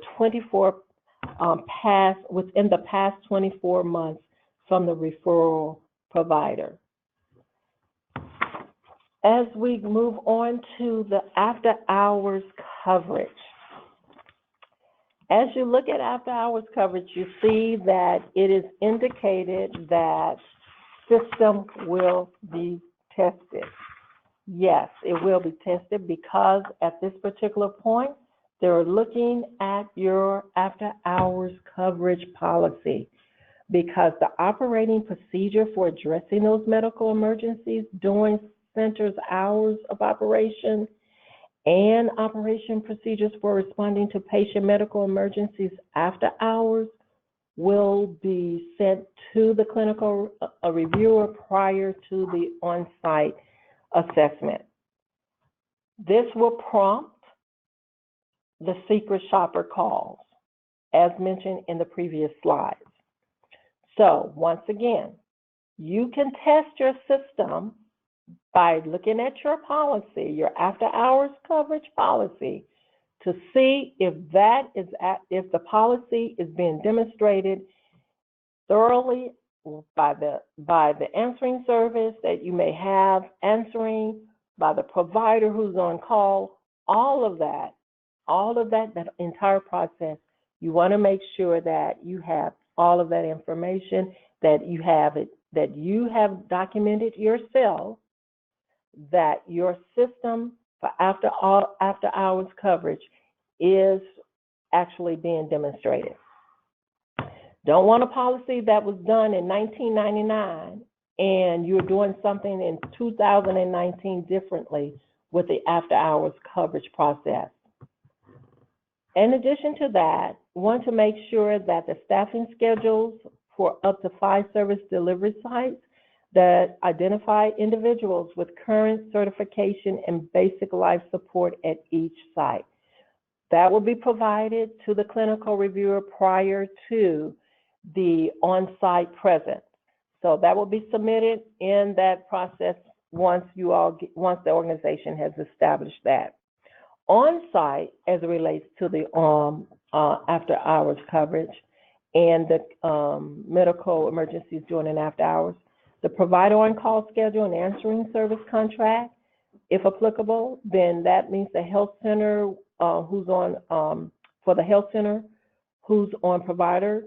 past 24 months from the referral provider. As we move on to the after-hours coverage, as you look at after-hours coverage, you see that it is indicated that system will be tested. Yes, it will be tested because at this particular point, they're looking at your after-hours coverage policy, because the operating procedure for addressing those medical emergencies during center's hours of operation and operation procedures for responding to patient medical emergencies after hours will be sent to the clinical reviewer prior to the on-site assessment. This will prompt the secret shopper calls, as mentioned in the previous slides. So once again, you can test your system by looking at your policy, your after-hours coverage policy, to see if the policy is being demonstrated thoroughly by the answering service that you may have answering, by the provider who's on call, all of that entire process. You want to make sure that you have all of that information, that you have documented yourself, that your system for after hours coverage is actually being demonstrated. Don't want a policy that was done in 1999 and you're doing something in 2019 differently with the after-hours coverage process. In addition to that, want to make sure that the staffing schedules for up to 5 service delivery sites that identify individuals with current certification and basic life support at each site. That will be provided to the clinical reviewer prior to the on-site presence. So that will be submitted in that process once the organization has established that. On-site, as it relates to the after-hours coverage and the medical emergencies during and after hours, the provider on-call schedule and answering service contract, if applicable, then that means the health center who's on for the health center who's on providers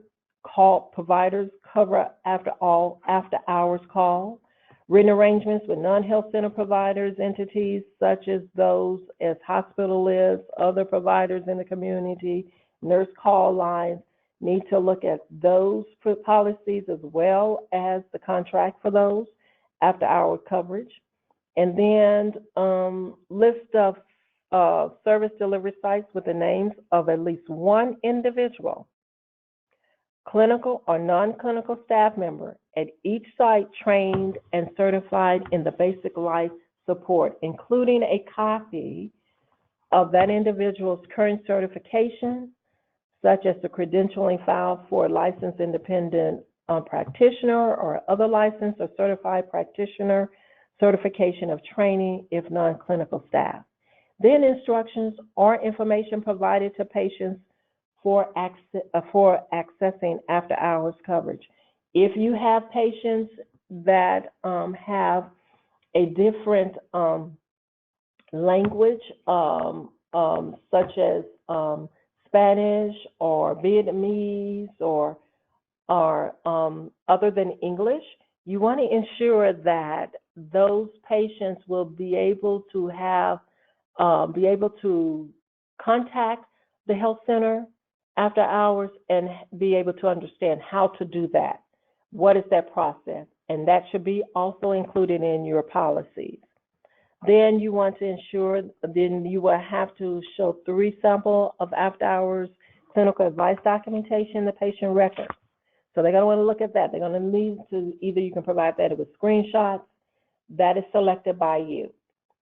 cover after-hours call. Written arrangements with non-health center providers, entities such as those as hospital lists, other providers in the community, nurse call lines, need to look at those policies as well as the contract for those after-hour coverage. And then list of service delivery sites with the names of at least one individual, clinical or non-clinical staff member at each site trained and certified in the basic life support, including a copy of that individual's current certification, such as the credentialing file for a licensed independent practitioner or other licensed or certified practitioner, certification of training if non-clinical staff. Then instructions or information provided to patients for accessing after-hours coverage. If you have patients that have a different language, such as Spanish or Vietnamese or other than English, you want to ensure that those patients will be able to contact the health center after hours and be able to understand how to do that. What is that process? And that should be also included in your policies. Then you want to ensure, then you will have to show 3 samples of after hours clinical advice documentation in the patient record. So they're going to want to look at that. They're going to need to, either you can provide that with screenshots, that is selected by you,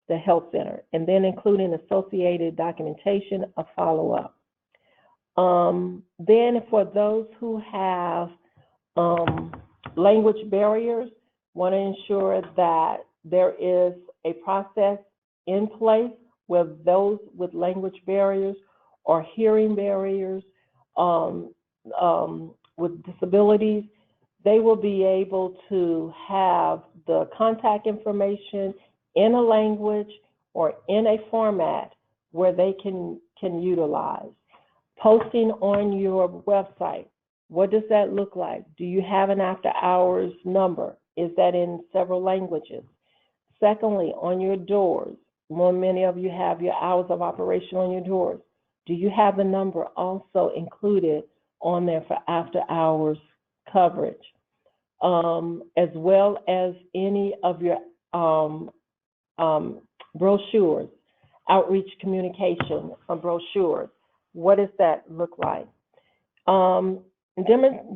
the health center, and then including associated documentation of follow-up. Then for those who have language barriers, want to ensure that there is a process in place where those with language barriers or hearing barriers with disabilities, they will be able to have the contact information in a language or in a format where they can utilize. Posting on your website, what does that look like? Do you have an after-hours number? Is that in several languages? Secondly, on your doors, many of you have your hours of operation on your doors. Do you have the number also included on there for after-hours coverage? As well as any of your brochures, outreach communication brochures. What does that look like?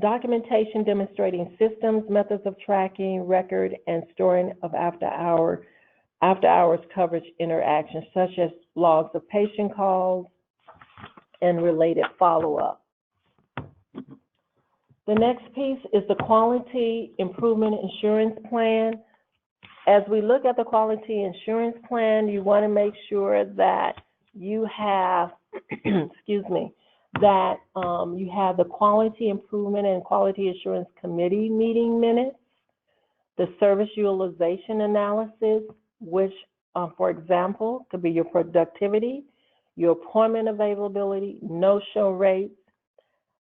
Documentation demonstrating systems, methods of tracking, record, and storing of after-hours coverage interactions, such as logs of patient calls and related follow-up. The next piece is the Quality Improvement Insurance Plan. As we look at the Quality Insurance Plan, you want to make sure that you have, excuse me, that you have the Quality Improvement and Quality Assurance Committee meeting minutes, the service utilization analysis, which, for example, could be your productivity, your appointment availability, no-show rates.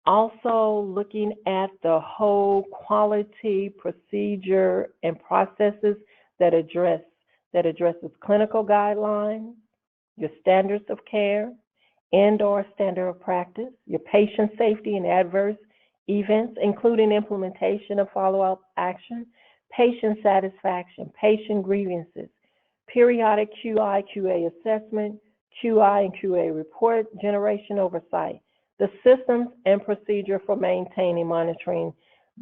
Also looking at the whole quality procedure and processes that addresses clinical guidelines, your standards of care, and/or standard of practice, your patient safety and adverse events, including implementation of follow-up action, patient satisfaction, patient grievances, periodic QI, QA assessment, QI and QA report generation oversight, the systems and procedure for maintaining, monitoring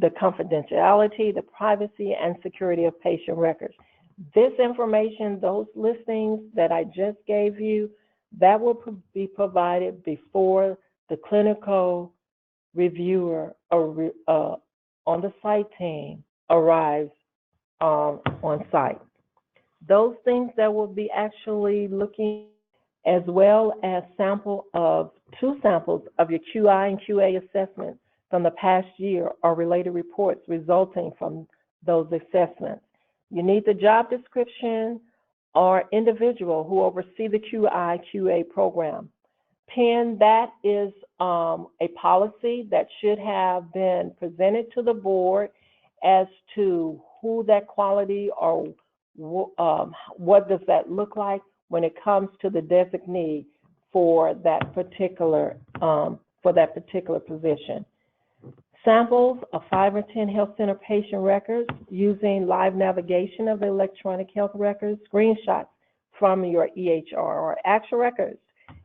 the confidentiality, the privacy, and security of patient records. This information, those listings that I just gave you, that will be provided before the clinical reviewer on the site team arrives on site. Those things that will be actually looking, as well as two samples of your QI and QA assessments from the past year or related reports resulting from those assessments. You need the job description or individual who oversee the QI QA program. PIN, that is a policy that should have been presented to the board as to who that quality or what does that look like when it comes to the designee for that particular position. Samples of 5 or 10 health center patient records using live navigation of the electronic health records, screenshots from your EHR or actual records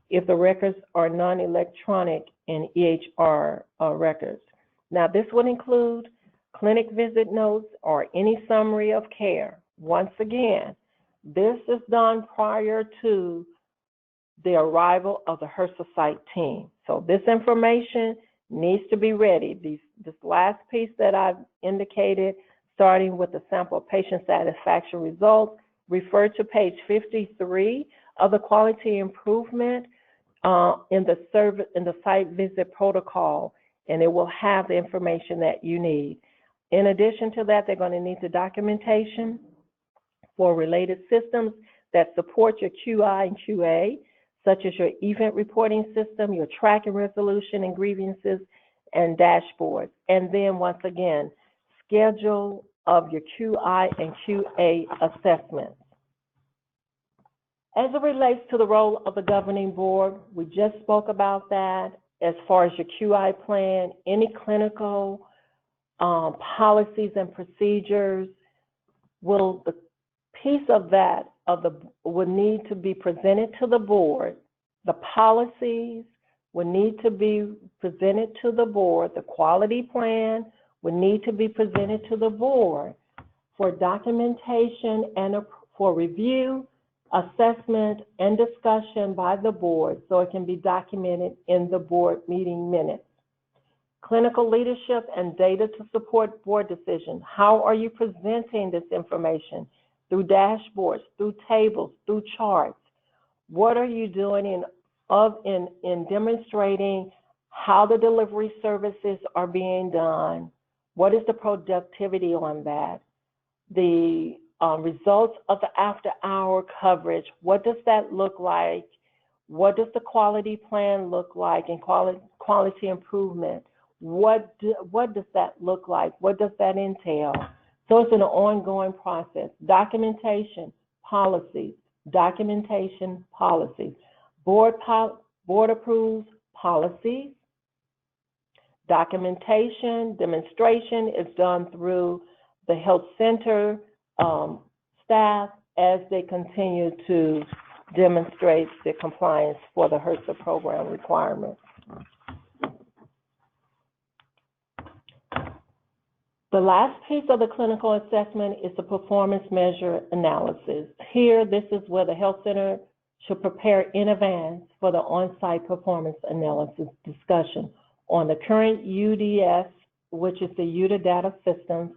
if the records are non-electronic and EHR records. Now, this would include clinic visit notes or any summary of care. Once again, this is done prior to the arrival of the HRSA site team. So this information needs to be ready. This last piece that I've indicated, starting with the sample patient satisfaction results, refer to page 53 of the quality improvement in the site visit protocol, and it will have the information that you need. In addition to that, they're going to need the documentation for related systems that support your QI and QA, such as your event reporting system, your tracking resolution and grievances, and dashboards. And then once again, schedule of your QI and QA assessments. As it relates to the role of the governing board, we just spoke about that. As far as your QI plan, any clinical policies and procedures, the piece of that would need to be presented to the board. The policies would need to be presented to the board. The quality plan would need to be presented to the board for documentation and for review, assessment, and discussion by the board so it can be documented in the board meeting minutes. Clinical leadership and data to support board decisions. How are you presenting this information? Through dashboards, through tables, through charts. What are you doing in demonstrating how the delivery services are being done? What is the productivity on that? The results of the after-hour coverage, what does that look like? What does the quality plan look like and quality improvement? What does that look like? What does that entail? So it's an ongoing process. Documentation, policies, documentation, policies. Board approves policies. Documentation, demonstration is done through the health center staff as they continue to demonstrate the compliance for the HRSA program requirements. The last piece of the clinical assessment is the performance measure analysis. Here, this is where the health center should prepare in advance for the on-site performance analysis discussion on the current UDS, which is the UDA data systems,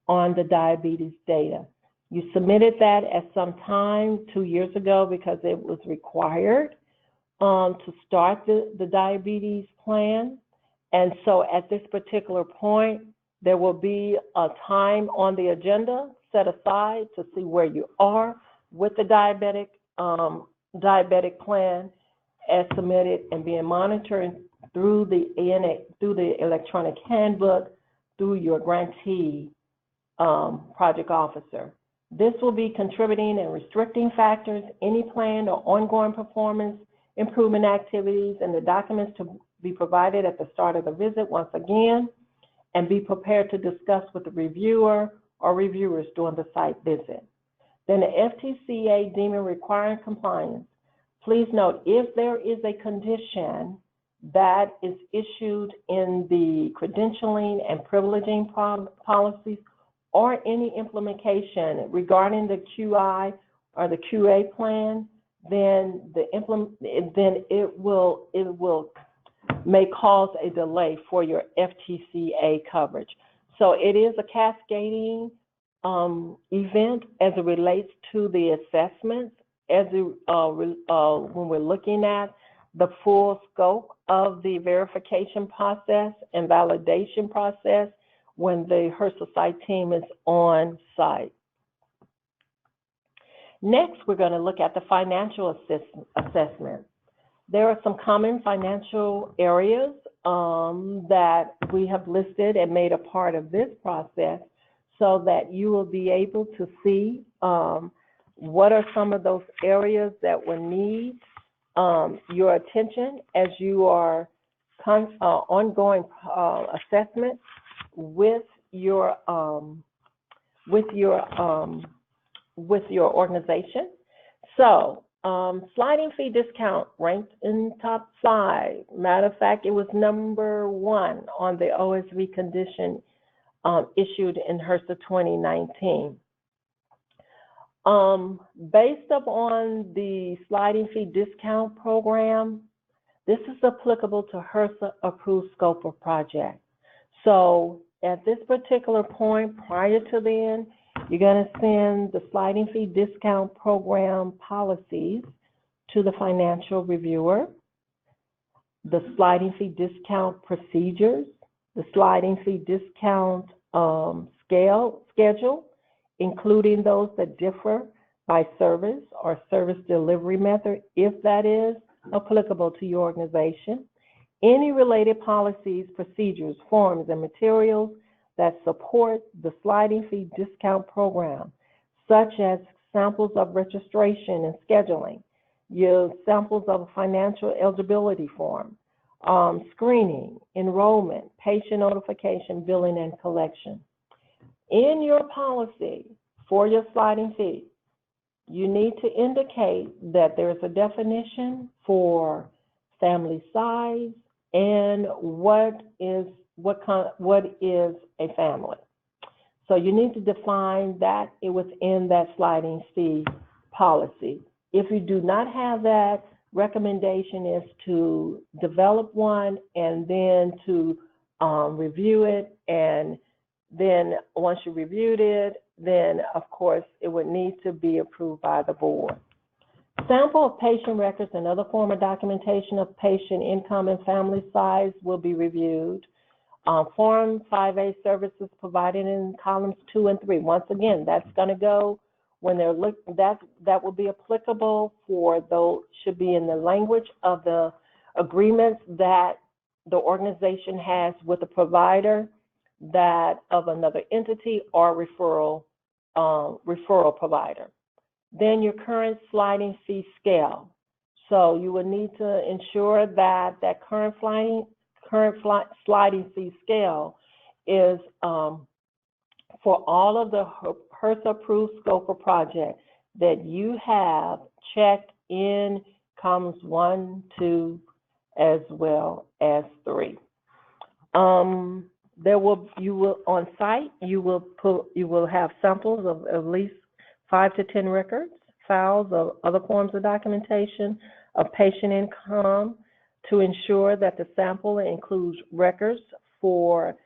on the diabetes data. You submitted that at some time 2 years ago because it was required to start the diabetes plan. And so at this particular point, there will be a time on the agenda set aside to see where you are with the diabetic plan as submitted and being monitored through the electronic handbook, through your grantee project officer. This will be contributing and restricting factors, any planned or ongoing performance improvement activities, and the documents to be provided at the start of the visit once again, and be prepared to discuss with the reviewer or reviewers during the site visit. Then the FTCA deeming requiring compliance. Please note, if there is a condition that is issued in the credentialing and privileging policies or any implementation regarding the QI or the QA plan, then it will may cause a delay for your FTCA coverage. So it is a cascading event as it relates to the assessments, when we're looking at the full scope of the verification process and validation process when the HRSA site team is on site. Next, we're going to look at the financial assessment. There are some common financial areas that we have listed and made a part of this process so that you will be able to see what are some of those areas that will need your attention as you are ongoing assessment with your organization. So sliding fee discount ranked in top 5. Matter of fact, it was number 1 on the OSV condition issued in HRSA 2019. Based upon the sliding fee discount program, this is applicable to HRSA approved scope of project. So at this particular point, prior to then, you're going to send the sliding fee discount program policies to the financial reviewer, the sliding fee discount procedures, the sliding fee discount schedule, including those that differ by service or service delivery method, if that is applicable to your organization, any related policies, procedures, forms, and materials that support the sliding fee discount program, such as samples of registration and scheduling, your samples of a financial eligibility form, screening, enrollment, patient notification, billing, and collection. In your policy for your sliding fee, you need to indicate that there's a definition for family size and what is a family. So you need to define that within that sliding fee policy. If you do not have that, recommendation is to develop one and then to review it, and then once you reviewed it, then of course it would need to be approved by the board. Sample of patient records and other form of documentation of patient income and family size will be reviewed. Form 5A services provided in columns 2 and 3. Once again, that's going to go when they're that will be applicable for those, should be in the language of the agreements that the organization has with the provider, that of another entity or referral provider. Then your current sliding fee scale. So you will need to ensure that that current sliding fee scale is for all of the HRSA approved scope of project that you have checked in columns 1, 2, as well as 3. On site, you will have samples of at least 5 to 10 records, files of other forms of documentation of patient income to ensure that the sample includes records for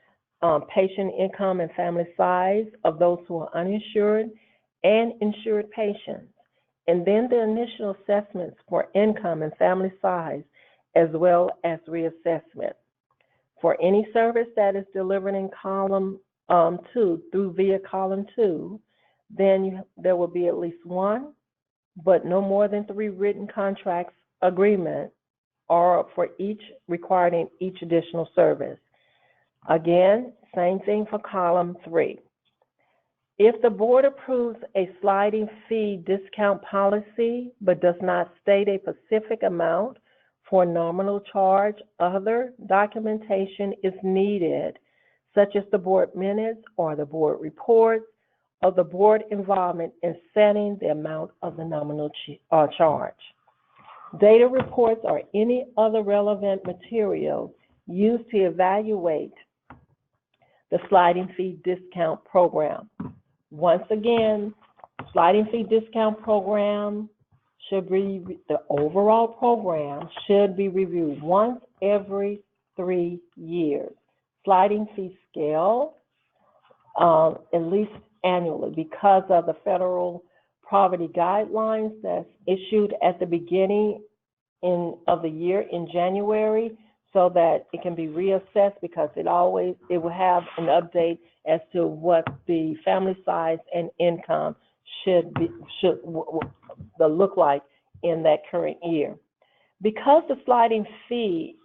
patient income and family size of those who are uninsured and insured patients. And then the initial assessments for income and family size, as well as reassessment. For any service that is delivered in column 2 through via column 2, then there will be at least 1, but no more than 3 written contracts agreement or for each required in each additional service. Again, same thing for column 3. If the board approves a sliding fee discount policy but does not state a specific amount for nominal charge, other documentation is needed, such as the board minutes or the board reports, of the board involvement in setting the amount of the nominal charge. Data reports or any other relevant material used to evaluate the sliding fee discount program. Once again, sliding fee discount program should be, the overall program should be reviewed once every 3 years. Sliding fee scale, at least annually, because of the federal poverty guidelines that's issued at the beginning of the year in January, so that it can be reassessed, because it will have an update as to what the family size and income should look like in that current year. Because the sliding fee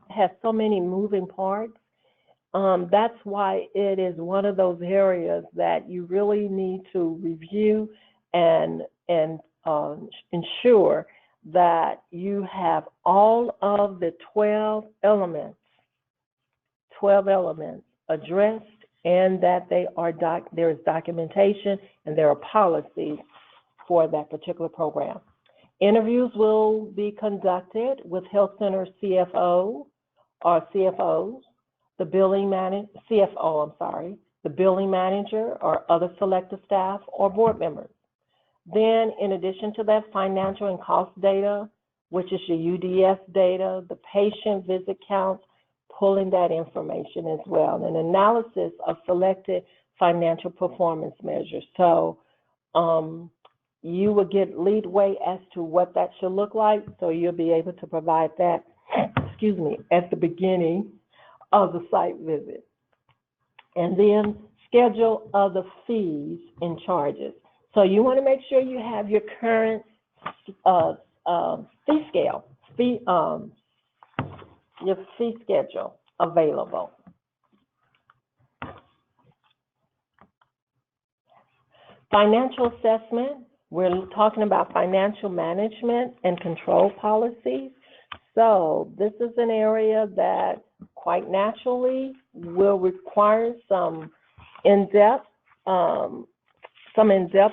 has so many moving parts, that's why it is one of those areas that you really need to review and ensure that you have all of the 12 elements addressed, and that there is documentation and there are policies for that particular program. Interviews will be conducted with Health Center CFO or CFOs, the billing manager or other selected staff or board members. Then, in addition to that, financial and cost data, which is your UDS data, the patient visit counts, pulling that information as well, and analysis of selected financial performance measures. So you will get leadway as to what that should look like, so you'll be able to provide that, at the beginning of the site visit. And then schedule of the fees and charges. So you want to make sure you have your current fee scale, your fee schedule available. Financial assessment. We're talking about financial management and control policies. So this is an area that quite naturally will require some in-depth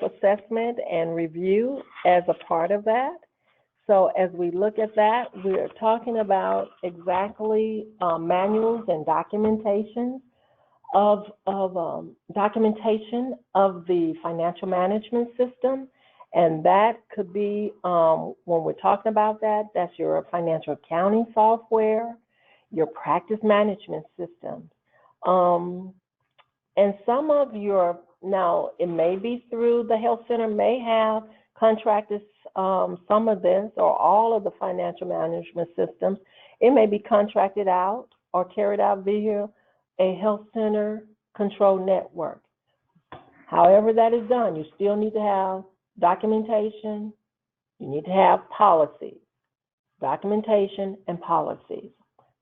assessment and review as a part of that. So as we look at that, we're talking about exactly manuals and documentation of the financial management system. And that could be, when we're talking about that, that's your financial accounting software, your practice management systems. And some of now it may be through the health center may have contracted some of this or all of the financial management systems. It may be contracted out or carried out via a health center control network. However that is done, you still need to have documentation, you need to have policies, documentation and policies.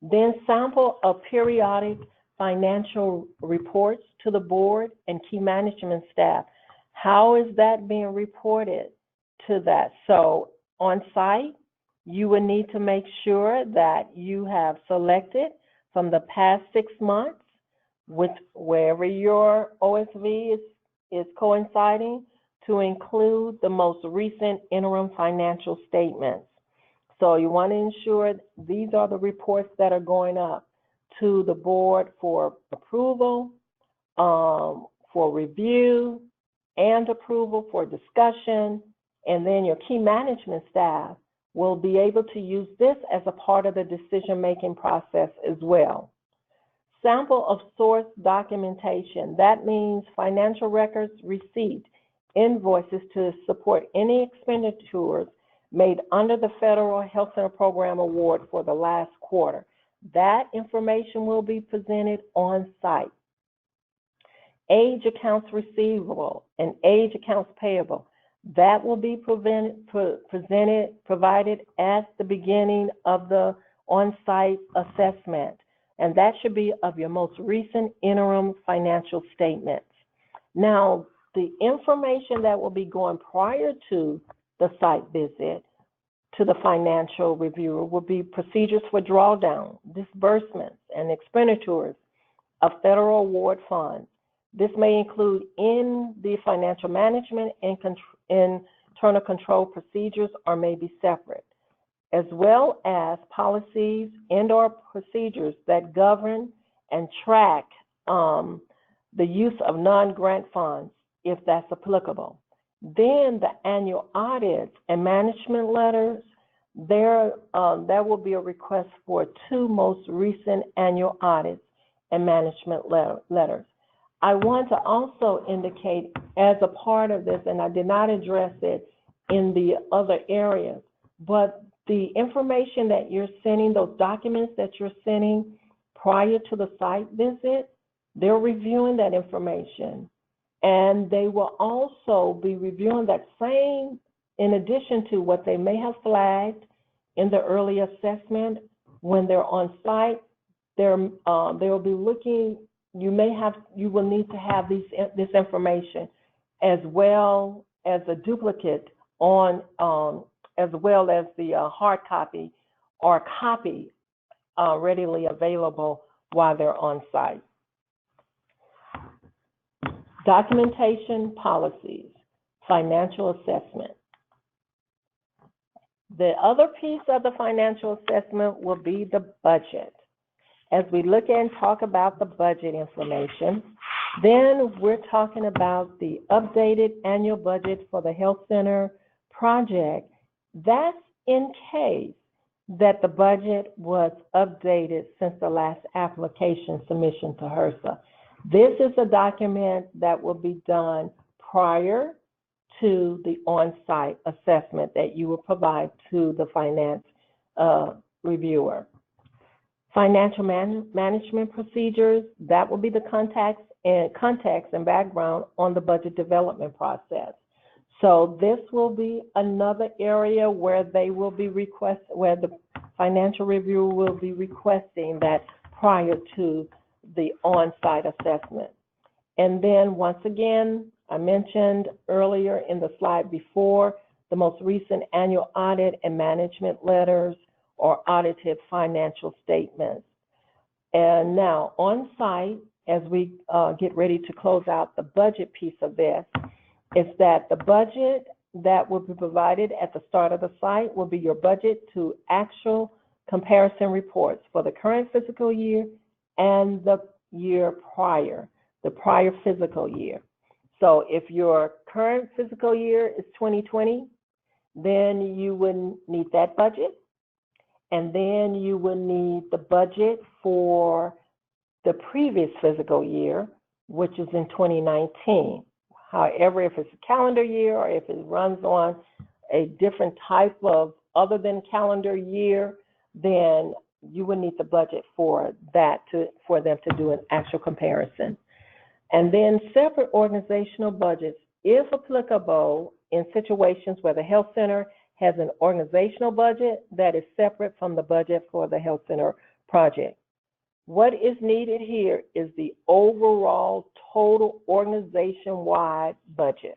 Then sample of periodic financial reports to the board and key management staff. How is that being reported to that? So on site, you would need to make sure that you have selected from the past 6 months with wherever your OSV is coinciding to include the most recent interim financial statements. So you want to ensure these are the reports that are going up to the board for approval, for review and approval, for discussion, and then your key management staff will be able to use this as a part of the decision-making process as well. Sample of source documentation. That means financial records, receipts, invoices to support any expenditures made under the Federal Health Center Program Award for the last quarter. That information will be presented on site. Age accounts receivable and age accounts payable. That will be provided at the beginning of the on-site assessment. And that should be of your most recent interim financial statements. Now, the information that will be going prior to the site visit to the financial reviewer will be procedures for drawdown, disbursements, and expenditures of federal award funds. This may include in the financial management and internal control procedures or may be separate, as well as policies and/or procedures that govern and track the use of non-grant funds, if that's applicable. Then the annual audits and management letters, there will be a request for 2 most recent annual audits and management letters. I want to also indicate as a part of this, and I did not address it in the other areas, but the information that you're sending, those documents that you're sending prior to the site visit, they're reviewing that information. And they will also be reviewing that same, in addition to what they may have flagged in the early assessment. When they're on site, they will be looking, you will need to have this information as well as a duplicate on, as well as the hard copy or copy readily available while they're on site. Documentation policies, financial assessment. The other piece of the financial assessment will be the budget. As we look and talk about the budget information, then we're talking about the updated annual budget for the health center project. That's in case that the budget was updated since the last application submission to HRSA. This is a document that will be done prior to the on-site assessment that you will provide to the finance reviewer. Financial management procedures, that will be the context and background on the budget development process. So this will be another area where they will be where the financial reviewer will be requesting that prior to the on-site assessment. And then once again, I mentioned earlier in the slide before, the most recent annual audit and management letters or audited financial statements. And now on site, as we get ready to close out the budget piece of this, is that the budget that will be provided at the start of the site will be your budget to actual comparison reports for the current fiscal year and the year prior, the prior fiscal year. So if your current fiscal year is 2020, then you would need that budget. And then you would need the budget for the previous fiscal year, which is in 2019. However, if it's a calendar year or if it runs on a different type of other than calendar year, then you would need the budget for that for them to do an actual comparison. And then separate organizational budgets, if applicable, in situations where the health center has an organizational budget that is separate from the budget for the health center project. What is needed here is the overall total organization-wide budget.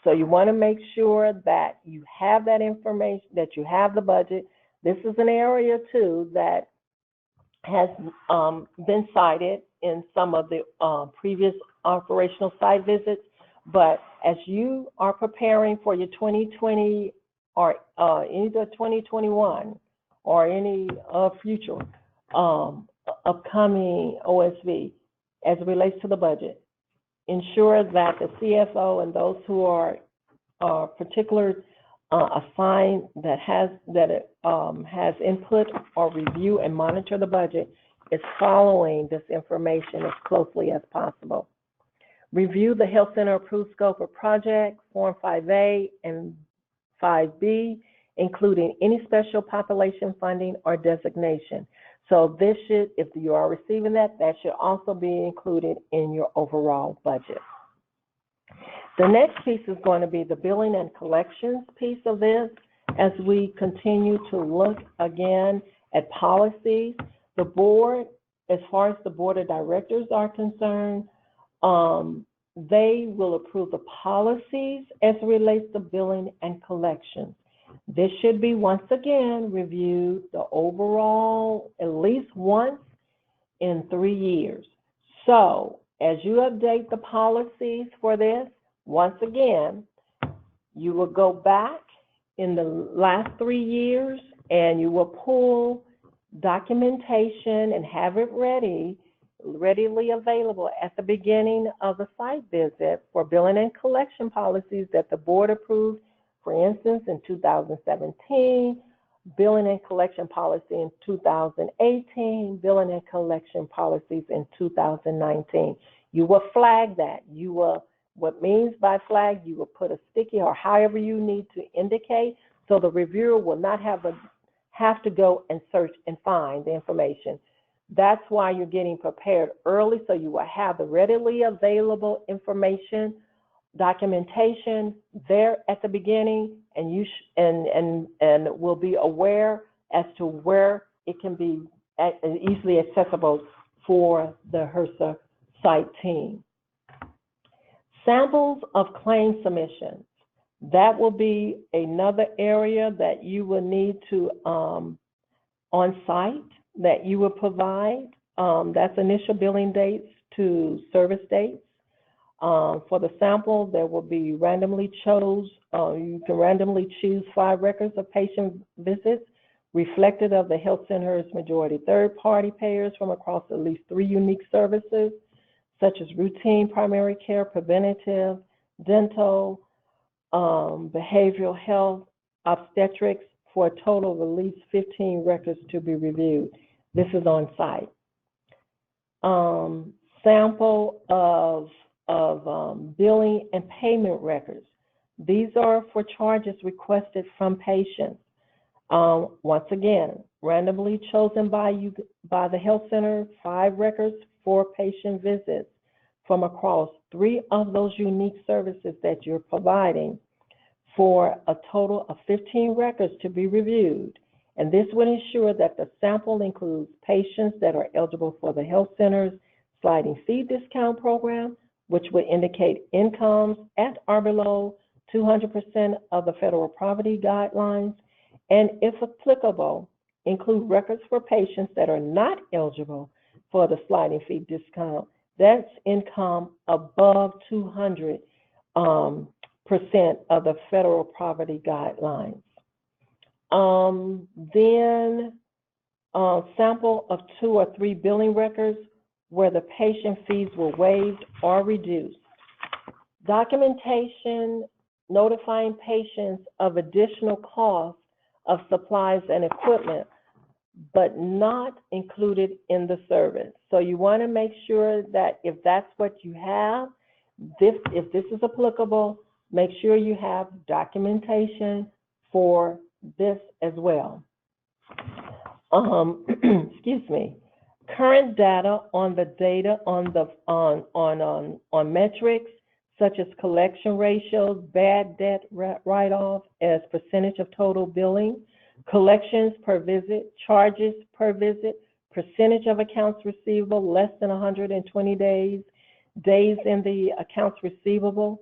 So you want to make sure that you have that information, that you have the budget. This is an area too that has been cited in some of the previous operational site visits. But as you are preparing for your 2020 or either 2021 or any future upcoming OSV as it relates to the budget, ensure that the CFO and those who are particular assigned that has input or review and monitor the budget is following this information as closely as possible. Review the health center approved scope of project, Form 5A and 5B, including any special population funding or designation. So this should, if you are receiving that, that should also be included in your overall budget. The next piece is going to be the billing and collections piece of this. As we continue to look again at policies, the board, as far as the board of directors are concerned, they will approve the policies as it relates to billing and collections. This should be once again reviewed the overall at least once in 3 years. So As you update the policies for this, once again, you will go back in the last 3 years and you will pull documentation and have it readily available at the beginning of the site visit for billing and collection policies that the board approved, for instance, in 2017, billing and collection policy in 2018, billing and collection policies in 2019. You will flag that. You will, what means by flag, you will put a sticky or however you need to indicate, so the reviewer will not have to go and search and find the information. That's why you're getting prepared early, so you will have the readily available information, documentation there at the beginning, and you and will be aware as to where it can be easily accessible for the HRSA site team. Samples of claim submissions. That will be another area that you will need to on site that you will provide. That's initial billing dates to service dates. For the sample, there will be randomly you can randomly choose 5 records of patient visits reflective of the health center's majority third-party payers from across at least 3 unique services, such as routine primary care, preventative, dental, behavioral health, obstetrics, for a total of at least 15 records to be reviewed. This is on site. Sample of billing and payment records. These are for charges requested from patients. Once again, randomly chosen by the health center, 5 records for patient visits from across 3 of those unique services that you're providing, for a total of 15 records to be reviewed. And this would ensure that the sample includes patients that are eligible for the health center's sliding fee discount program, which would indicate incomes at or below 200% of the federal poverty guidelines, and if applicable, include records for patients that are not eligible for the sliding fee discount. That's income above 200% of the federal poverty guidelines. Then sample of 2 or 3 billing records where the patient fees were waived or reduced. Documentation notifying patients of additional costs of supplies and equipment, but not included in the service. So you want to make sure that if that's what you have, if this is applicable, make sure you have documentation for this as well. Excuse me. Current data on the on metrics such as collection ratios, bad debt write-off as percentage of total billing, collections per visit, charges per visit, percentage of accounts receivable less than 120 days, days in the accounts receivable.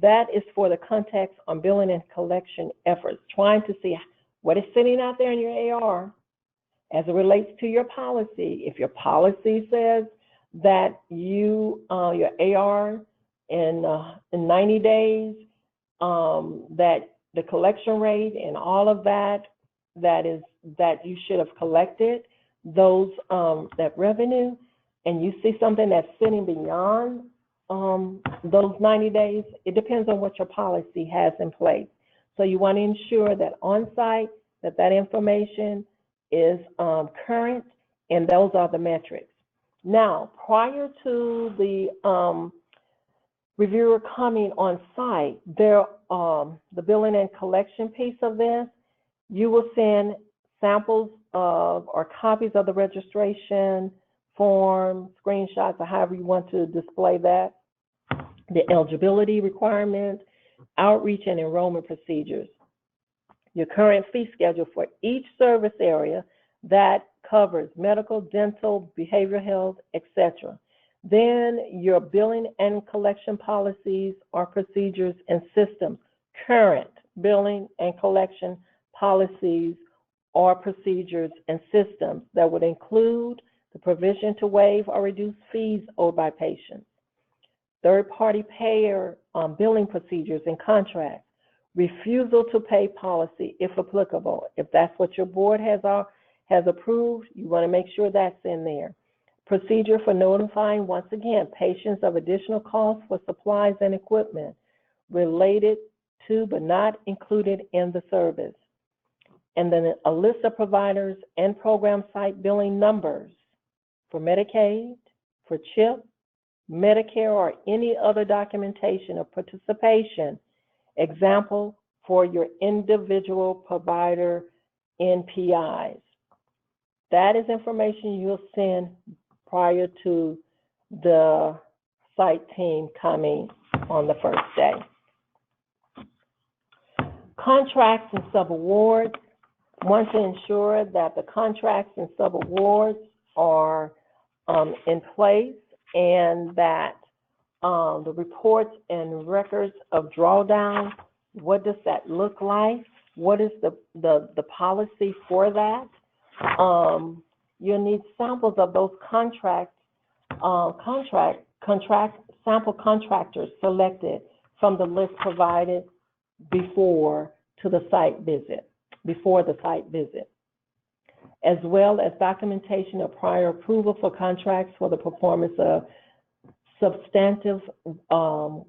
That is for the context on billing and collection efforts, trying to see what is sitting out there in your AR as it relates to your policy. If your policy says that your AR in 90 days, that the collection rate and all of that you should have collected those that revenue, and you see something that's sitting beyond those 90 days, it depends on what your policy has in place. So you want to ensure that on site that information is current, and those are the metrics. Now, prior to the reviewer coming on site, the billing and collection piece of this, you will send samples of or copies of the registration form, screenshots, or however you want to display that, the eligibility requirements, outreach and enrollment procedures, your current fee schedule for each service area that covers medical, dental, behavioral health, etc. Then your billing and collection policies or procedures and systems, current billing and collection policies or procedures and systems that would include the provision to waive or reduce fees owed by patients, third-party payer billing procedures and contracts, refusal to pay policy if applicable. If that's what your board has approved, you want to make sure that's in there. Procedure for notifying, once again, patients of additional costs for supplies and equipment related to but not included in the service. And then a list of providers and program site billing numbers for Medicaid, for CHIP, Medicare, or any other documentation of participation. Example, for your individual provider NPIs. That is information you'll send prior to the site team coming on the first day. Contracts and subawards. Want to ensure that the contracts and subawards are in place, and that the reports and records of drawdown, what does that look like? What is the policy for that? You'll need samples of those sample contractors selected from the list provided before the site visit, as well as documentation of prior approval for contracts for the performance of substantive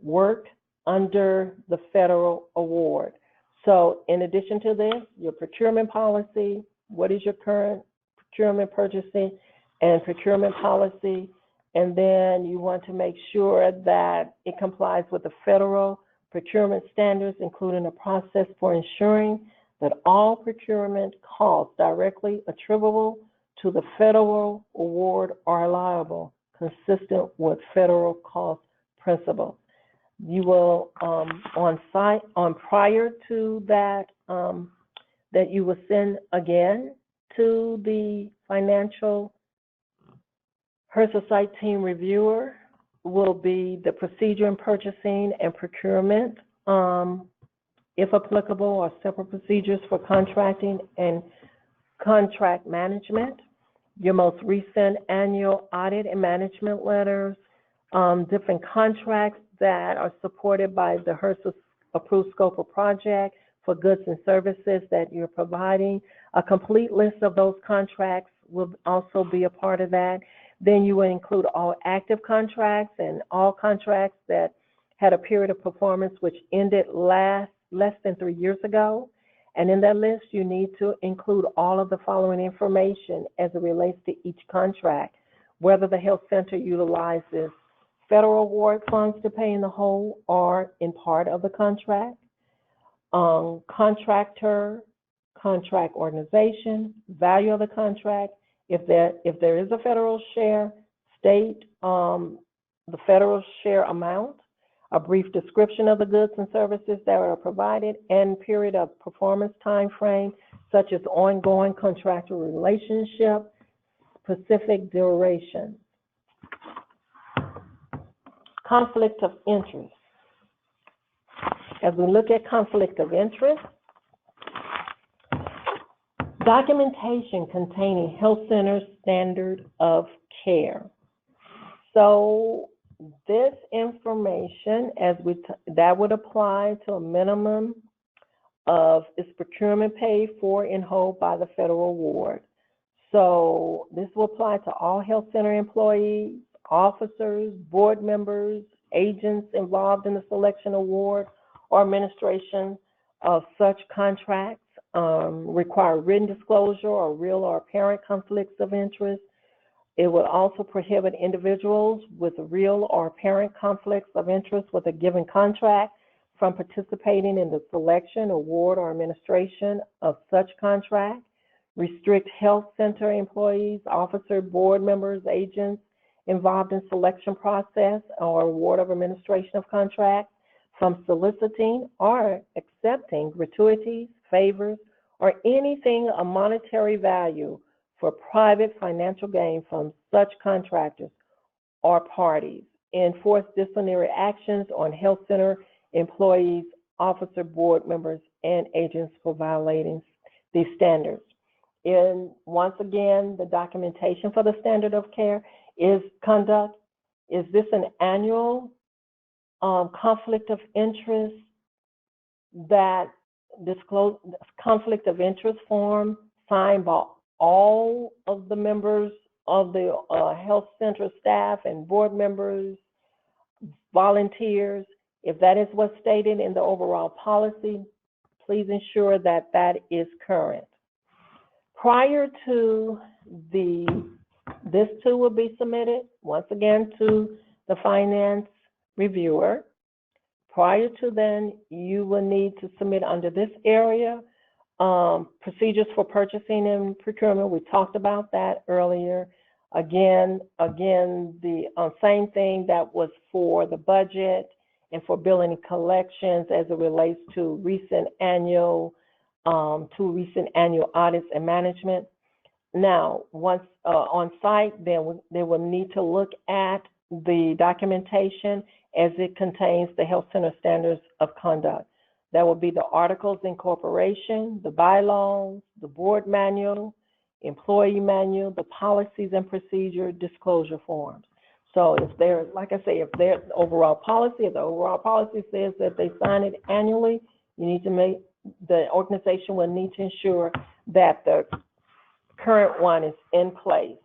work under the federal award. So in addition to this, your procurement policy, what is your current procurement, purchasing, and procurement policy? And then you want to make sure that it complies with the federal procurement standards, including a process for ensuring that all procurement costs directly attributable to the federal award are liable, consistent with federal cost principles. You will, prior to that, that you will send again to the financial HRSA site team reviewer, will be the procedure in purchasing and procurement, if applicable, or separate procedures for contracting and contract management, your most recent annual audit and management letters, different contracts that are supported by the HRSA approved scope of project for goods and services that you're providing. A complete list of those contracts will also be a part of that. Then you will include all active contracts and all contracts that had a period of performance which ended less than 3 years ago. And in that list, you need to include all of the following information as it relates to each contract: whether the health center utilizes federal award funds to pay in the whole or in part of the contract, contractor, contract organization, value of the contract, if there is a federal share, state the federal share amount, a brief description of the goods and services that are provided, and period of performance time frame, such as ongoing contractual relationship, specific duration. Conflict of interest. As we look at conflict of interest, documentation containing health center standard of care. So this information, that would apply to a minimum of is procurement paid for in whole by the federal award. So this will apply to all health center employees, officers, board members, agents involved in the selection, award, or administration of such contracts, require written disclosure or real or apparent conflicts of interest. It will also prohibit individuals with real or apparent conflicts of interest with a given contract from participating in the selection, award, or administration of such contract. Restrict health center employees, officer, board members, agents involved in selection process or award of administration of contracts from soliciting or accepting gratuities, favors, or anything of monetary value for private financial gain from such contractors or parties. Enforce disciplinary actions on health center employees, officer, board members, and agents for violating these standards. And once again, the documentation for the standard of care is conduct. Is this an annual conflict of interest, that disclose conflict of interest form signed by all of the members of the health center staff and board members, volunteers. If that is what's stated in the overall policy, please ensure that that is current. Prior to this too will be submitted, once again, to the finance reviewer. Prior to then, you will need to submit under this area, procedures for purchasing and procurement. We talked about that earlier. Again, the same thing that was for the budget and for billing and collections as it relates to recent annual audits and management. Now, once on site, then they will need to look at the documentation as it contains the health center standards of conduct. That will be the articles of incorporation, the bylaws, the board manual, employee manual, the policies and procedure disclosure forms. So if they're, like I say, if their overall policy, if the overall policy says that they sign it annually, you need to make, the organization will need to ensure that the current one is in place.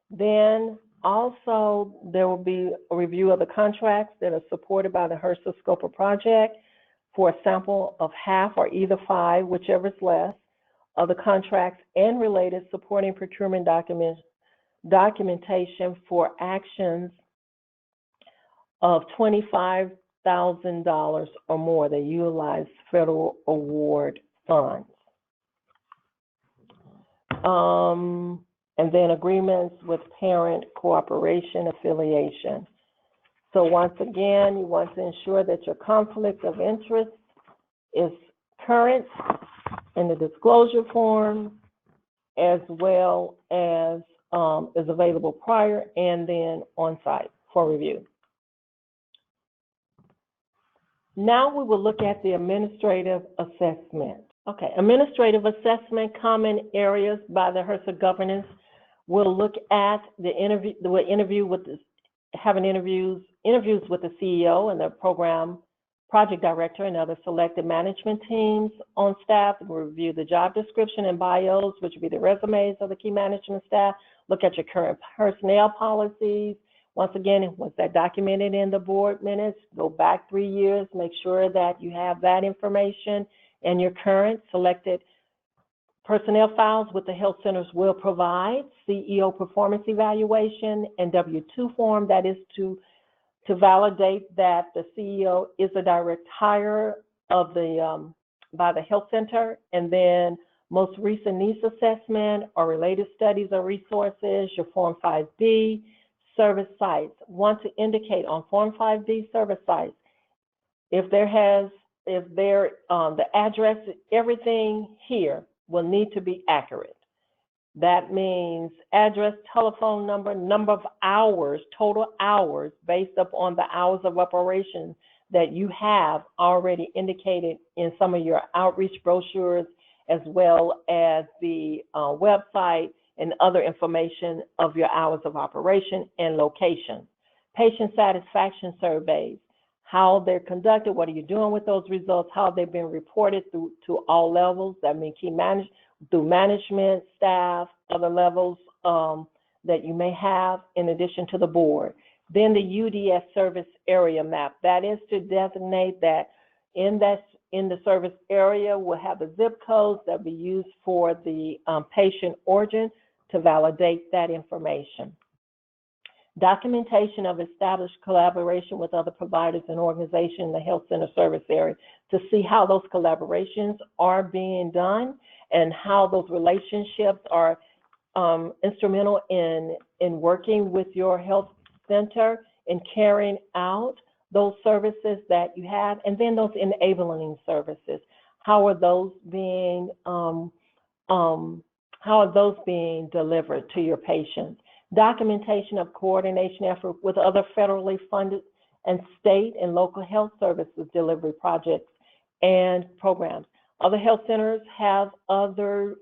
Then also, there will be a review of the contracts that are supported by the HRSA scope of project for a sample of half or either 5, whichever is less, of the contracts and related supporting procurement documentation for actions of $25,000 or more that utilize federal award funds. And then agreements with parent cooperation affiliation. So once again, you want to ensure that your conflict of interest is current in the disclosure form, as well as is available prior and then on site for review. Now we will look at the administrative assessment. Okay, administrative assessment, common areas by the HRSA governance. We'll look at the interview. We'll interview with interviews with the CEO and the program project director and other selected management teams on staff. We'll review the job description and bios, which would be the resumes of the key management staff. Look at your current personnel policies. Once again, was that documented in the board minutes? Go back 3 years. Make sure that you have that information and your current selected personnel files with the health centers will provide CEO performance evaluation and W-2 form, that is to validate that the CEO is a direct hire of the by the health center, and then most recent needs assessment or related studies or resources, your Form 5B, service sites. Want to indicate on Form 5B service sites, the address, everything here will need to be accurate. That means address, telephone number, number of hours, total hours based upon the hours of operation that you have already indicated in some of your outreach brochures, as well as the website and other information of your hours of operation and location. Patient satisfaction surveys, how they're conducted, what are you doing with those results, how they've been reported through to all levels, that means through management, staff, other levels that you may have in addition to the board. Then the UDS service area map, that is to designate that in the service area we'll have the zip codes that will be used for the patient origin to validate that information. Documentation of established collaboration with other providers and organizations in the health center service area to see how those collaborations are being done and how those relationships are instrumental in working with your health center and carrying out those services that you have, and then those enabling services. How are those being delivered to your patients? Documentation of coordination effort with other federally funded and state and local health services delivery projects and programs. Other health centers have other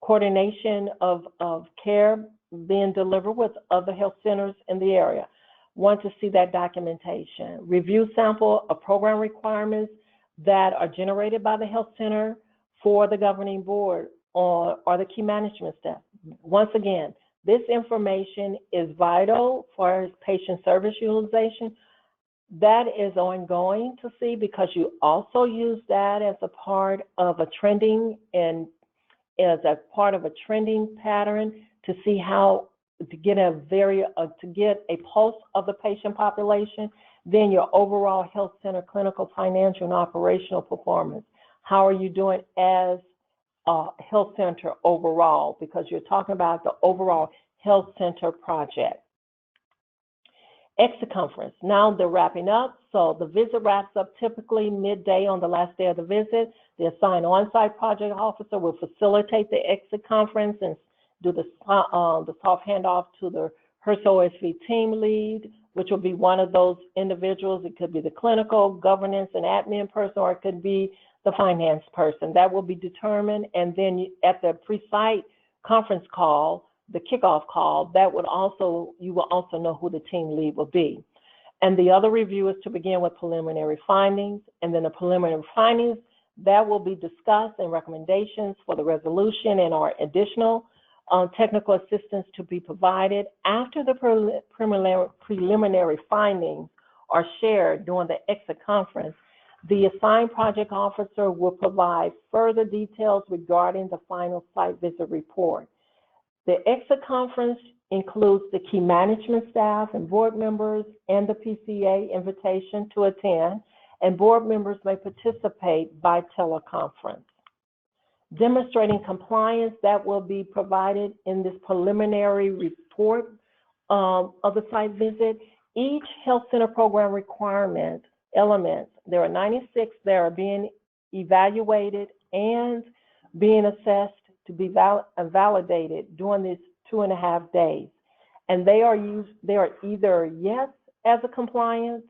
coordination of care being delivered with other health centers in the area. want to see that documentation. Review sample of program requirements that are generated by the health center for the governing board or the key management staff. Once again, this information is vital for patient service utilization. That is ongoing to see because you also use that as a part of a trending and as a part of a trending pattern to see how to get a pulse of the patient population, then your overall health center clinical, financial, and operational performance. How are you doing as a health center overall? Because you're talking about the overall health center project. Exit conference. Now they're wrapping up. So the visit wraps up typically midday on the last day of the visit. The assigned on-site project officer will facilitate the exit conference and do the soft handoff to the HRSA OSV team lead, which will be one of those individuals. It could be the clinical, governance, and admin person, or it could be the finance person. That will be determined. And then at the pre-site conference call, the kickoff call, you will also know who the team lead will be. And the other review is to begin with preliminary findings, and then the preliminary findings that will be discussed and recommendations for the resolution and our additional technical assistance to be provided. After the preliminary findings are shared during the exit conference, the assigned project officer will provide further details regarding the final site visit report. The exit conference includes the key management staff and board members and the PCA invitation to attend, and board members may participate by teleconference. Demonstrating compliance that will be provided in this preliminary report of the site visit. Each health center program requirement elements, there are 96 that are being evaluated and being assessed to be validated during these 2.5 days. And they are either yes as a compliance,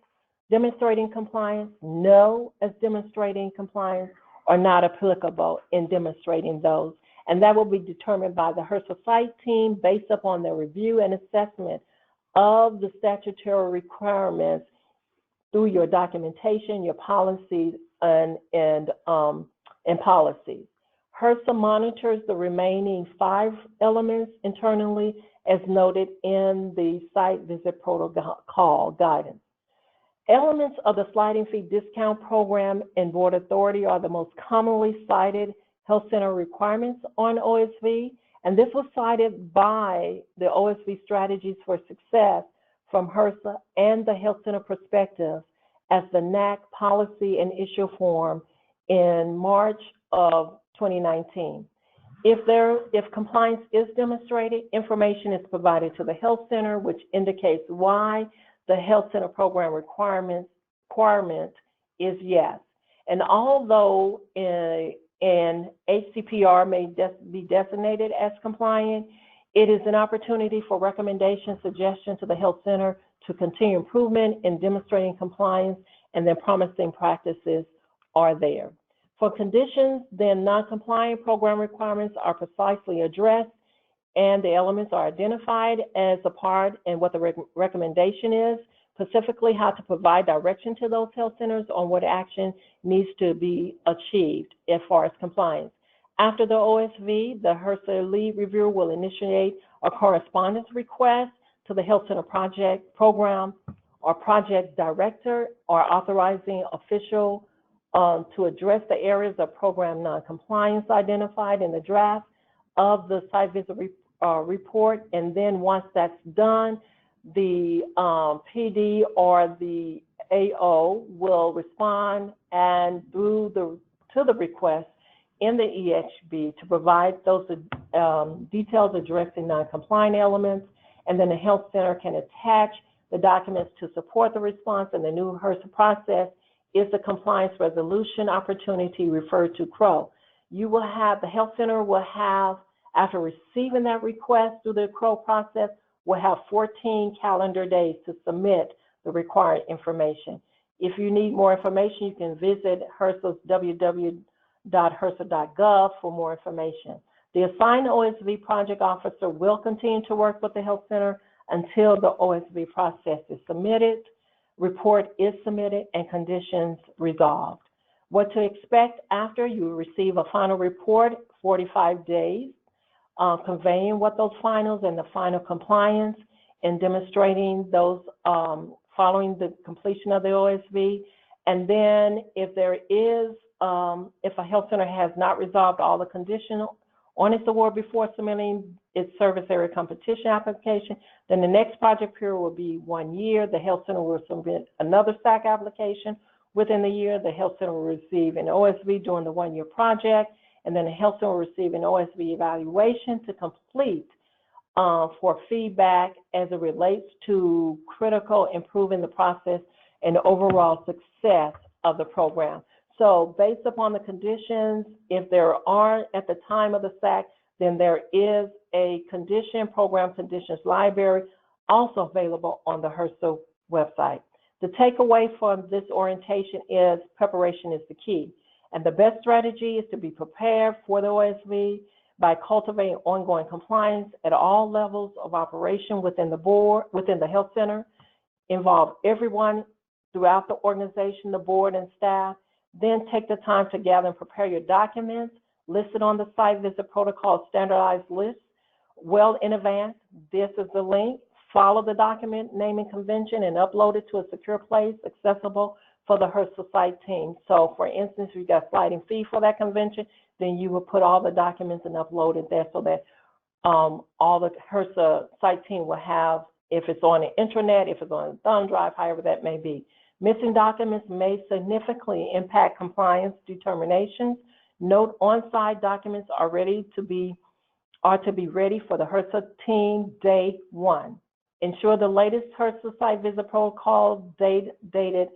demonstrating compliance, no as demonstrating compliance, or not applicable in demonstrating those. And that will be determined by the HRSA site team based upon their review and assessment of the statutory requirements through your documentation, your policies, and policies. HRSA monitors the remaining 5 elements internally as noted in the site visit protocol guidance. Elements of the sliding fee discount program and board authority are the most commonly cited health center requirements on OSV, and this was cited by the OSV Strategies for Success from HRSA and the health center perspective as the NAC policy and issue form in March of 2019. If compliance is demonstrated, information is provided to the health center, which indicates why the health center program requirement is yes. And although an HCPR may be designated as compliant, it is an opportunity for recommendation, suggestion to the health center to continue improvement in demonstrating compliance, and then promising practices are there. For conditions, then non-compliant program requirements are precisely addressed and the elements are identified as a part and what the recommendation is, specifically how to provide direction to those health centers on what action needs to be achieved as far as compliance. After the OSV, the HRSA lead reviewer will initiate a correspondence request to the health center program or project director or authorizing official to address the areas of program non-compliance identified in the draft of the site visit report. And then once that's done, the PD or the AO will respond and to the request in the EHB to provide those details addressing non-compliant elements, and then the health center can attach the documents to support the response, and the new HRSA process is the compliance resolution opportunity referred to CRO. The health center will have, after receiving that request through the CRO process, will have 14 calendar days to submit the required information. If you need more information, you can visit HRSA's www.hrsa.gov for more information. The assigned OSV project officer will continue to work with the health center until the OSV process is submitted, report is submitted, and conditions resolved. What to expect after you receive a final report, 45 days, conveying what those finals and the final compliance and demonstrating those following the completion of the OSV. And then if there is, if a health center has not resolved all the conditional on its award before submitting its service area competition application, then the next project period will be 1 year. The health center will submit another SAC application within the year. The health center will receive an OSV during the 1-year project, and then the health center will receive an OSV evaluation to complete for feedback as it relates to critical improving the process and overall success of the program. So based upon the conditions, if there aren't at the time of the SAC, then there is a program conditions library also available on the HRSA website. The takeaway from this orientation is preparation is the key. And the best strategy is to be prepared for the OSV by cultivating ongoing compliance at all levels of operation within the board, within the health center, involve everyone throughout the organization, the board and staff. Then take the time to gather and prepare your documents listed on the site visit protocol standardized list well in advance. This is the link. Follow the document naming convention and upload it to a secure place accessible for the HRSA site team. So for instance, if you got sliding fee for that convention, then you will put all the documents and upload it there so that all the HRSA site team will have, if it's on the intranet, if it's on a thumb drive, however that may be. Missing documents may significantly impact compliance determinations. Note on-site documents are to be ready for the HRSA team day 1. Ensure the latest HRSA site visit protocol dated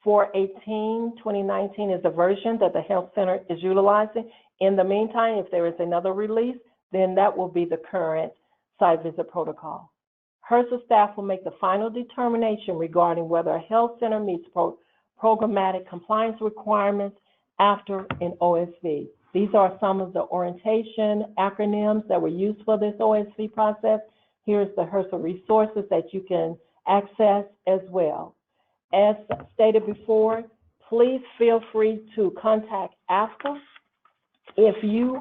4/18/2019 is the version that the health center is utilizing. In the meantime, if there is another release, then that will be the current site visit protocol. HRSA staff will make the final determination regarding whether a health center meets programmatic compliance requirements after an OSV. These are some of the orientation acronyms that were used for this OSV process. Here's the HRSA resources that you can access as well. As stated before, please feel free to contact AFCA if you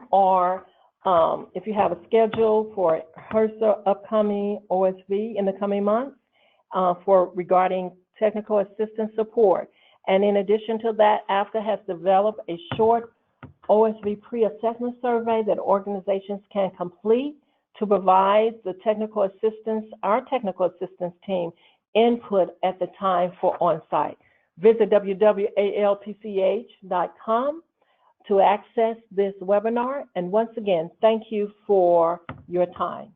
have a schedule for HRSA upcoming OSV in the coming months regarding technical assistance support. And in addition to that, AFCA has developed a short OSV pre-assessment survey that organizations can complete to provide the technical assistance, our technical assistance team, input at the time for on-site. Visit www.alpch.com to access this webinar. And once again, thank you for your time.